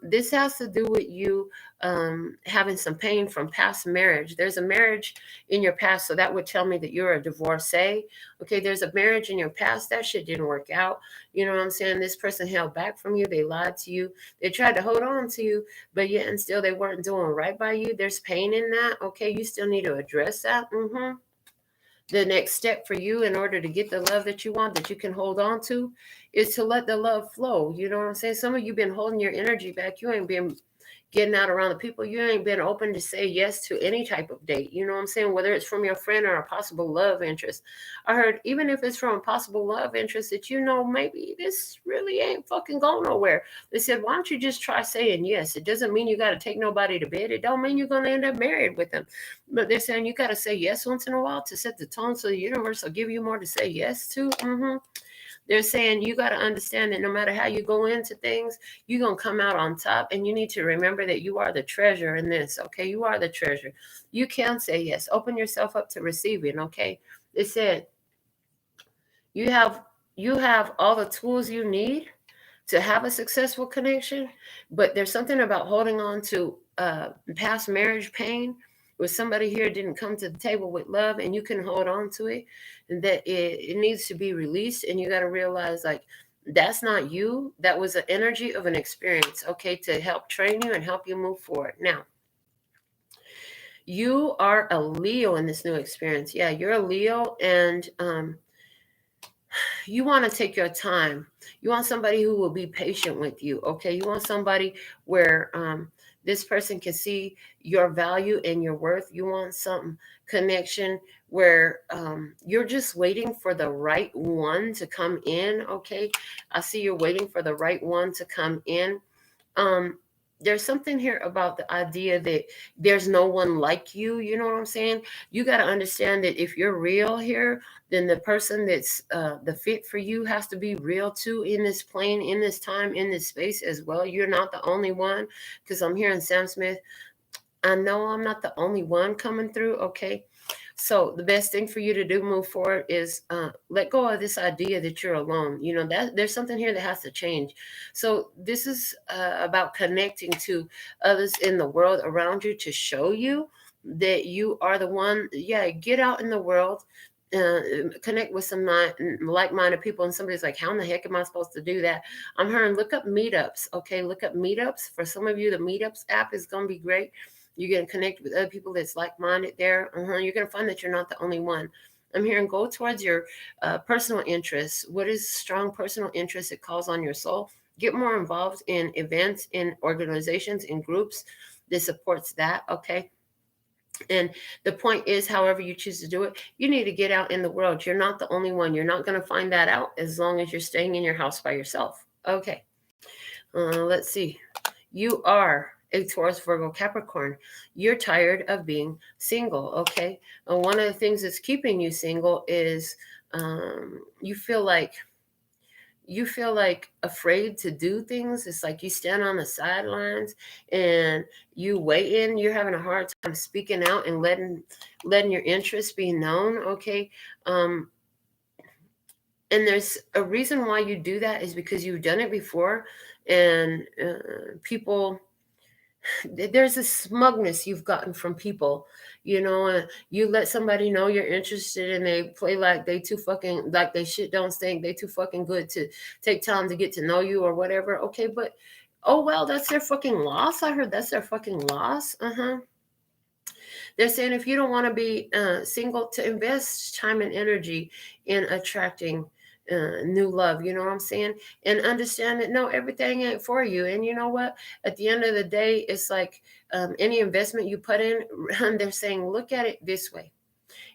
This has to do with you having some pain from past marriage. There's a marriage in your past, so that would tell me that you're a divorcee. Okay. There's a marriage in your past that shit didn't work out. You know what I'm saying? This person held back from you. They lied to you. They tried to hold on to you, but yet and still they weren't doing right by you. There's pain in that. Okay, you still need to address that. The next step for you in order to get the love that you want, that you can hold on to, is to let the love flow. You know what I'm saying? Some of you been holding your energy back. You ain't been getting out around the people. You ain't been open to say yes to any type of date. You know what I'm saying? Whether it's from your friend or a possible love interest. I heard even if it's from a possible love interest that maybe this really ain't fucking going nowhere. They said, why don't you just try saying yes? It doesn't mean you got to take nobody to bed. It don't mean you're going to end up married with them. But they're saying you got to say yes once in a while to set the tone so the universe will give you more to say yes to. They're saying you got to understand that no matter how you go into things, you're going to come out on top. And you need to remember that you are the treasure in this, okay? You are the treasure. You can say yes. Open yourself up to receiving, okay? They said you have all the tools you need to have a successful connection, but there's something about holding on to past marriage pain where somebody here didn't come to the table with love, and you can hold on to it, and that it needs to be released. And you got to realize, like, that's not you. That was the energy of an experience, okay, to help train you and help you move forward. Now, you are a Leo in this new experience. Yeah, you're a Leo, and you want to take your time. You want somebody who will be patient with you, okay? You want somebody where this person can see your value and your worth. You want some connection where you're just waiting for the right one to come in, okay? I see you're waiting for the right one to come in. There's something here about the idea that there's no one like you. You know what I'm saying? You got to understand that if you're real here, then the person that's the fit for you has to be real too, in this plane, in this time, in this space as well. You're not the only one, because I'm hearing Sam Smith. I know I'm not the only one coming through, okay? So the best thing for you to do, move forward, is let go of this idea that you're alone. You know, that there's something here that has to change. So this is about connecting to others in the world around you to show you that you are the one. Yeah, get out in the world. Connect with some like-minded people, and somebody's like, how in the heck am I supposed to do that? I'm hearing, look up meetups. Okay, look up meetups. For some of you, the meetups app is going to be great. You're going to connect with other people that's like-minded there. You're going to find that you're not the only one. I'm hearing, go towards your personal interests. What is strong personal interest that calls on your soul? Get more involved in events, in organizations, in groups that supports that, okay? And the point is, however you choose to do it, you need to get out in the world. You're not the only one. You're not going to find that out as long as you're staying in your house by yourself. Okay. Let's see. You are a Taurus, Virgo, Capricorn. You're tired of being single, okay? One of the things that's keeping you single is you feel like you feel like afraid to do things. It's like you stand on the sidelines and you wait in. You're having a hard time speaking out and letting your interests be known. Okay. And there's a reason why you do that is because you've done it before, and people, there's a smugness you've gotten from people, you let somebody know you're interested and they play like they too fucking, like they shit don't stink, they too fucking good to take time to get to know you or whatever. Okay, but oh well, that's their fucking loss. I heard that's their fucking loss. They're saying if you don't want to be single, to invest time and energy in attracting new love. You know what I'm saying? And understand that no, everything ain't for you. And you know what? At the end of the day, it's like any investment you put in, they're saying, look at it this way.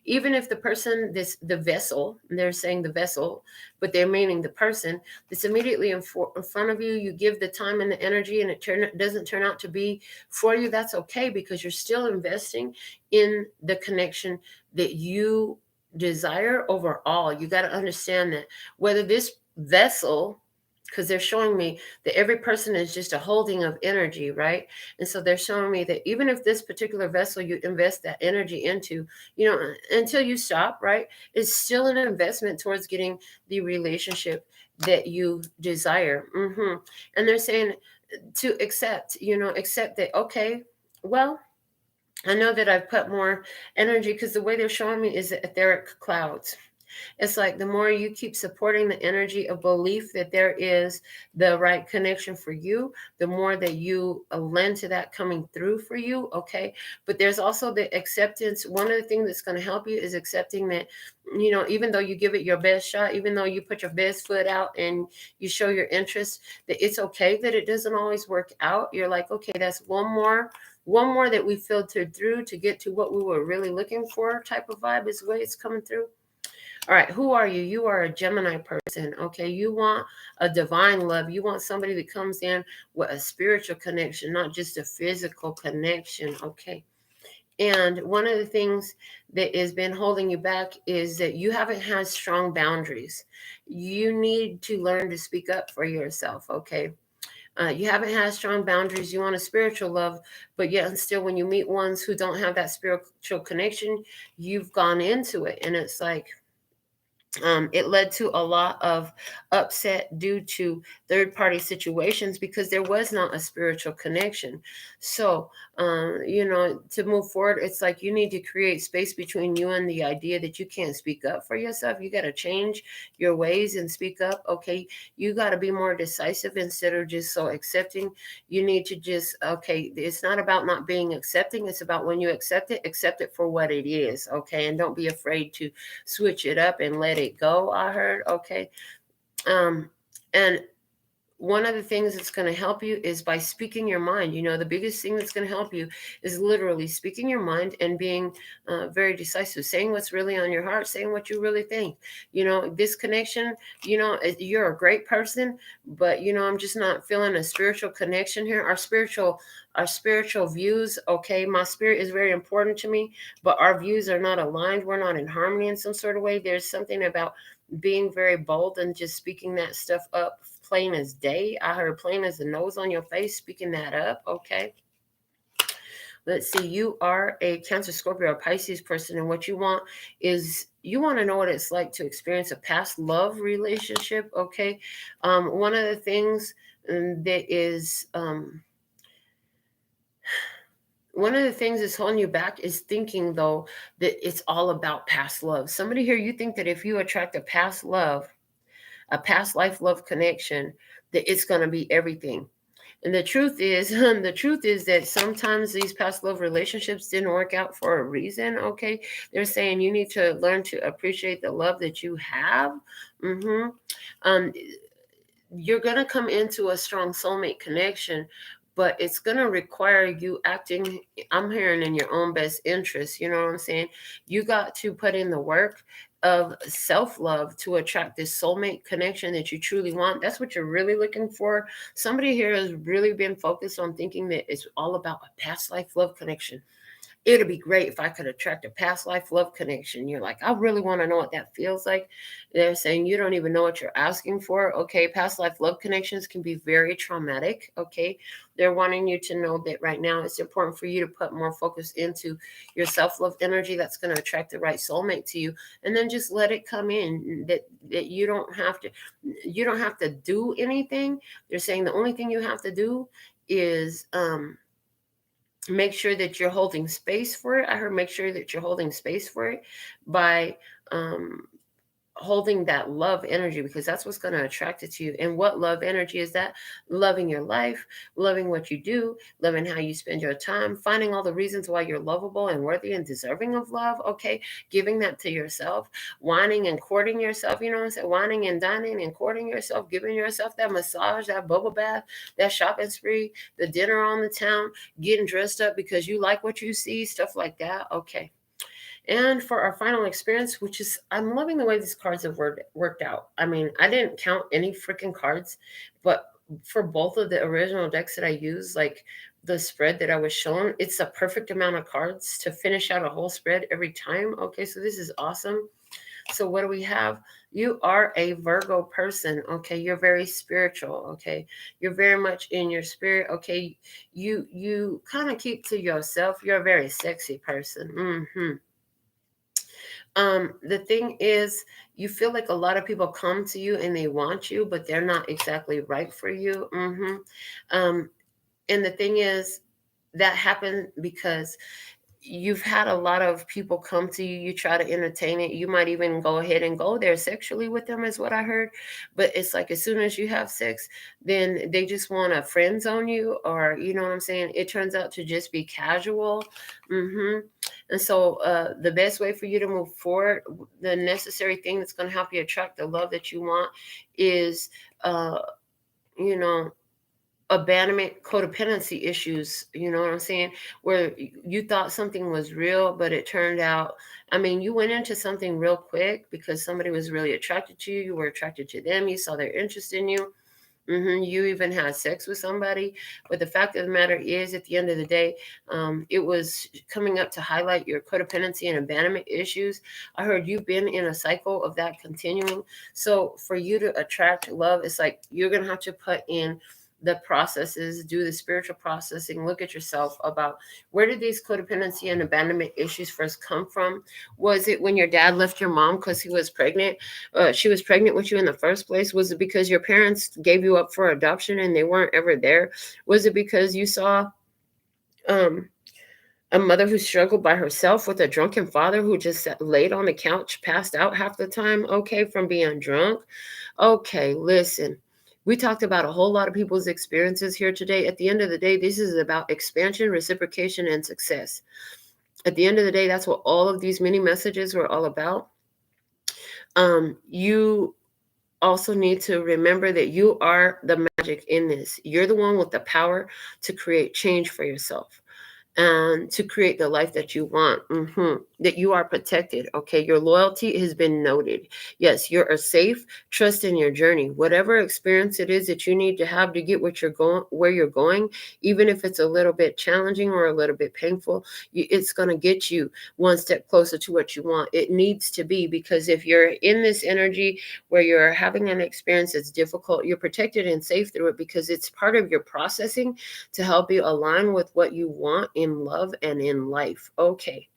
Even if the person, the vessel, they're saying the vessel, but they're meaning the person that's immediately in front of you, you give the time and the energy and it doesn't turn out to be for you, that's okay, because you're still investing in the connection that you desire overall. You got to understand that whether this vessel, because they're showing me that every person is just a holding of energy, right? And so they're showing me that even if this particular vessel you invest that energy into, until you stop, right, it's still an investment towards getting the relationship that you desire. And they're saying to accept, accept that, okay, well, I know that I've put more energy, because the way they're showing me is the etheric clouds. It's like the more you keep supporting the energy of belief that there is the right connection for you, the more that you lend to that coming through for you. Okay. But there's also the acceptance. One of the things that's going to help you is accepting that, even though you give it your best shot, even though you put your best foot out and you show your interest, that it's okay that it doesn't always work out. You're like, okay, that's one more that we filtered through to get to what we were really looking for, type of vibe is the way it's coming through. All right, who are you? You are a Gemini person, okay? You want a divine love. You want somebody that comes in with a spiritual connection, not just a physical connection, okay? And one of the things that has been holding you back is that you haven't had strong boundaries. You need to learn to speak up for yourself, okay? You haven't had strong boundaries. You want a spiritual love, but yet and still when you meet ones who don't have that spiritual connection, you've gone into it. And it's like, it led to a lot of upset due to third-party situations because there was not a spiritual connection. So, to move forward, it's like you need to create space between you and the idea that you can't speak up for yourself. You got to change your ways and speak up. Okay, you got to be more decisive instead of just so accepting. You need to just, okay, it's not about not being accepting. It's about when you accept it for what it is. Okay, and don't be afraid to switch it up and let it go, I heard. Okay. And one of the things that's going to help you is by speaking your mind. The biggest thing that's going to help you is literally speaking your mind and being very decisive, saying what's really on your heart, saying what you really think. This connection, you're a great person, but I'm just not feeling a spiritual connection here. Our spiritual views, okay, my spirit is very important to me, but our views are not aligned. We're not in harmony in some sort of way. There's something about being very bold and just speaking that stuff up plain as day. I heard plain as the nose on your face, speaking that up. Okay. Let's see. You are a Cancer, Scorpio, or Pisces person, and what you want is you want to know what it's like to experience a past love relationship. Okay. One of the things that is one of the things that's holding you back is thinking, though, that it's all about past love. Somebody here, you think that if you attract a past love, a past life love connection, that it's going to be everything. And the truth is that sometimes these past love relationships didn't work out for a reason. Okay. They're saying you need to learn to appreciate the love that you have. You're going to come into a strong soulmate connection, but it's going to require you acting, I'm hearing, in your own best interest. You know what I'm saying? You got to put in the work of self-love to attract this soulmate connection that you truly want. That's what you're really looking for. Somebody here has really been focused on thinking that it's all about a past life love connection. it'd be great if I could attract a past life love connection. You're like, I really want to know what that feels like. They're saying you don't even know what you're asking for. Okay, past life love connections can be very traumatic. Okay, they're wanting you to know that right now it's important for you to put more focus into your self-love energy that's going to attract the right soulmate to you, and then just let it come in. That you don't have to do anything. They're saying the only thing you have to do is make sure that you're holding space for it. I heard make sure that you're holding space for it by um, holding that love energy, because that's what's going to attract it to you. And what love energy is that? Loving your life, loving what you do, loving how you spend your time, finding all the reasons why you're lovable and worthy and deserving of love. Okay, giving that to yourself, whining and courting yourself. You know what I'm saying? Whining and dining and courting yourself, giving yourself that massage, that bubble bath, that shopping spree, the dinner on the town, getting dressed up because you like what you see, stuff like that. Okay. And for our final experience, which is, I'm loving the way these cards have worked out. I mean, I didn't count any freaking cards, but for both of the original decks that I used, like the spread that I was shown, it's a perfect amount of cards to finish out a whole spread every time. Okay, so this is awesome. So what do we have? You are a Virgo person. Okay, you're very spiritual. Okay, you're very much in your spirit. Okay, you kind of keep to yourself. You're a very sexy person. The thing is, you feel like a lot of people come to you and they want you, but they're not exactly right for you. And the thing is, that happened because you've had a lot of people come to you. You try to entertain it. You might even go ahead and go there sexually with them, is what I heard. But it's like as soon as you have sex, then they just want to friend zone you, or you know what I'm saying? It turns out to just be casual. And so the best way for you to move forward, the necessary thing that's going to help you attract the love that you want is, uh, you know, abandonment, codependency issues, you know what I'm saying? Where you thought something was real, but it turned out, I mean, you went into something real quick because somebody was really attracted to you. You were attracted to them. You saw their interest in you. You even had sex with somebody. But the fact of the matter is, at the end of the day, it was coming up to highlight your codependency and abandonment issues. I heard you've been in a cycle of that continuing. So for you to attract love, it's like you're going to have to put in the processes, do the spiritual processing, look at yourself about where did these codependency and abandonment issues first come from? Was it when your dad left your mom because he was pregnant? She was pregnant with you in the first place? Was it because your parents gave you up for adoption and they weren't ever there? Was it because you saw a mother who struggled by herself with a drunken father who just laid on the couch, passed out half the time, okay, from being drunk? Okay, listen. We talked about a whole lot of people's experiences here today. At the end of the day, this is about expansion, reciprocation, and success. At the end of the day, that's what all of these mini messages were all about. You also need to remember that you are the magic in this. You're the one with the power to create change for yourself and to create the life that you want, that you are protected. Okay, your loyalty has been noted. Yes, you're safe. Trust in your journey. Whatever experience it is that you need to have to get where you're going, even if it's a little bit challenging or a little bit painful, it's going to get you one step closer to what you want. It needs to be, because if you're in this energy where you're having an experience that's difficult, you're protected and safe through it because it's part of your processing to help you align with what you want in love and in life. Okay.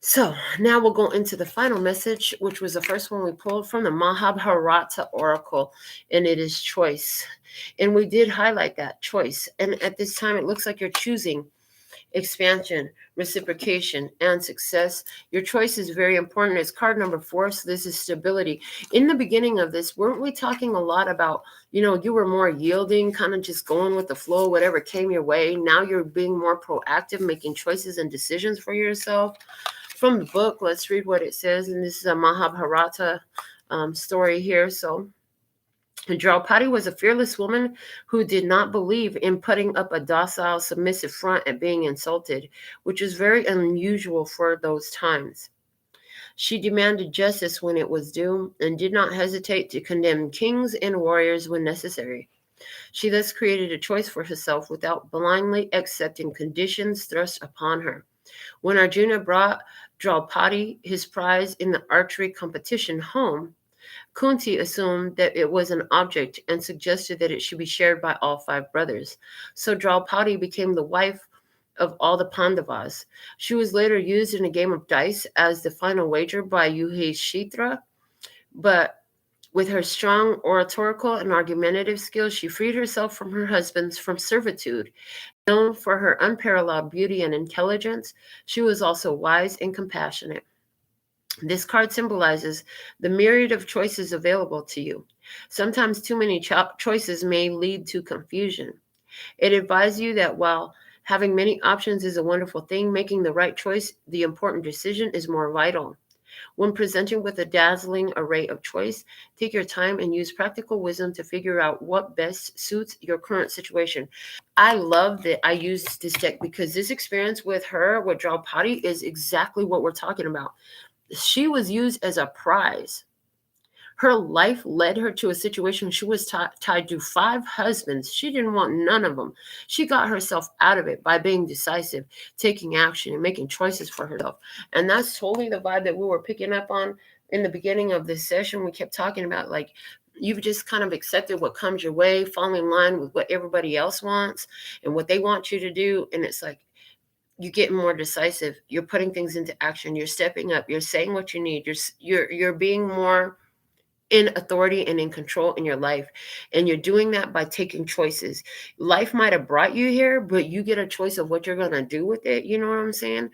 So now we'll go into the final message, which was the first one we pulled from the Mahabharata Oracle, and it is choice. And we did highlight that choice. And at this time, it looks like you're choosing expansion, reciprocation, and success. Your choice is very important. It's card number 4. So this is stability. In the beginning of this, weren't we talking a lot about, you were more yielding, kind of just going with the flow, whatever came your way. Now you're being more proactive, making choices and decisions for yourself. From the book, let's read what it says. And this is a Mahabharata story here. So Draupadi was a fearless woman who did not believe in putting up a docile, submissive front and being insulted, which is very unusual for those times. She demanded justice when it was due and did not hesitate to condemn kings and warriors when necessary. She thus created a choice for herself without blindly accepting conditions thrust upon her. When Arjuna brought Draupadi, his prize in the archery competition, home, Kunti assumed that it was an object and suggested that it should be shared by all 5 brothers. So Draupadi became the wife of all the Pandavas. She was later used in a game of dice as the final wager by Yudhishthira, but with her strong oratorical and argumentative skills, she freed herself from her husbands from servitude. Known for her unparalleled beauty and intelligence, she was also wise and compassionate. This card symbolizes the myriad of choices available to you. Sometimes too many choices may lead to confusion. It advises you that while having many options is a wonderful thing, making the right choice, the important decision, is more vital. When presented with a dazzling array of choice, take your time and use practical wisdom to figure out what best suits your current situation. I love that I used this deck because this experience with her, with Draupadi, is exactly what we're talking about. She was used as a prize. Her life led her to a situation she was tied to 5 husbands. She didn't want none of them. She got herself out of it by being decisive, taking action, and making choices for herself. And that's totally the vibe that we were picking up on in the beginning of this session. We kept talking about, like, you've just kind of accepted what comes your way, falling in line with what everybody else wants and what they want you to do. And it's like, you're getting more decisive. You're putting things into action. You're stepping up. You're saying what you need. You're being more in authority and in control in your life. And you're doing that by taking choices. Life might have brought you here, but you get a choice of what you're going to do with it. You know what I'm saying?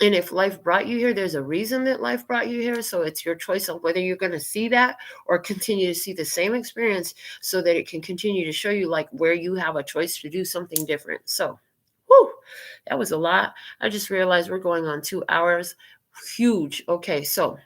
And if life brought you here, there's a reason that life brought you here. So it's your choice of whether you're going to see that or continue to see the same experience so that it can continue to show you, like, where you have a choice to do something different. So, whew, that was a lot. I just realized we're going on 2 hours. Huge. Okay, so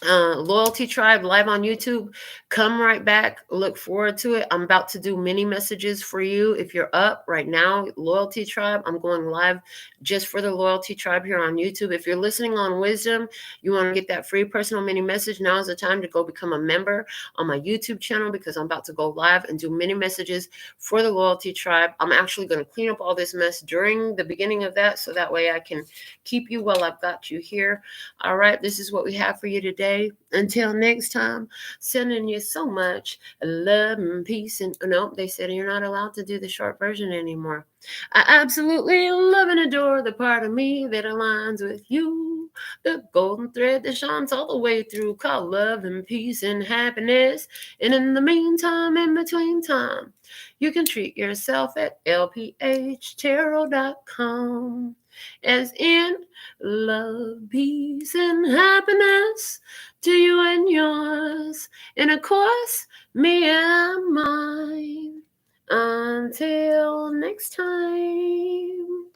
Loyalty Tribe live on YouTube. Come right back. Look forward to it. I'm about to do mini messages for you. If you're up right now, Loyalty Tribe, I'm going live just for the Loyalty Tribe here on YouTube. If you're listening on Wisdom, you want to get that free personal mini message, now is the time to go become a member on my YouTube channel, because I'm about to go live and do mini messages for the Loyalty Tribe. I'm actually going to clean up all this mess during the beginning of that, so that way I can keep you while I've got you here. All right, this is what we have for you today. Until next time, sending you so much love and peace. And no, they said you're not allowed to do the short version anymore. I absolutely love and adore the part of me that aligns with you. The golden thread that shines all the way through, called love and peace and happiness. And in the meantime, in between time, you can treat yourself at LPHtarot.com. As in love, peace, and happiness to you and yours, and of course, me and mine. Until next time,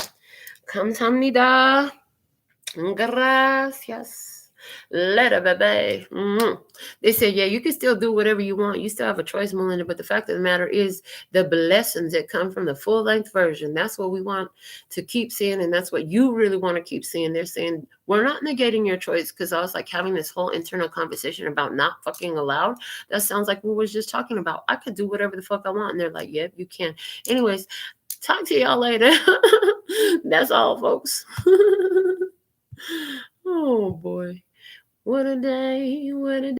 kamsahamnida, gracias. Later, baby. They said, yeah, you can still do whatever you want. You still have a choice, Melinda. But the fact of the matter is the blessings that come from the full-length version. That's what we want to keep seeing. And that's what you really want to keep seeing. They're saying, we're not negating your choice, because I was like having this whole internal conversation about not fucking allowed. That sounds like we was just talking about. I could do whatever the fuck I want. And they're like, yep, you can. Anyways, talk to y'all later. That's all, folks. Oh, boy. What a day, what a day.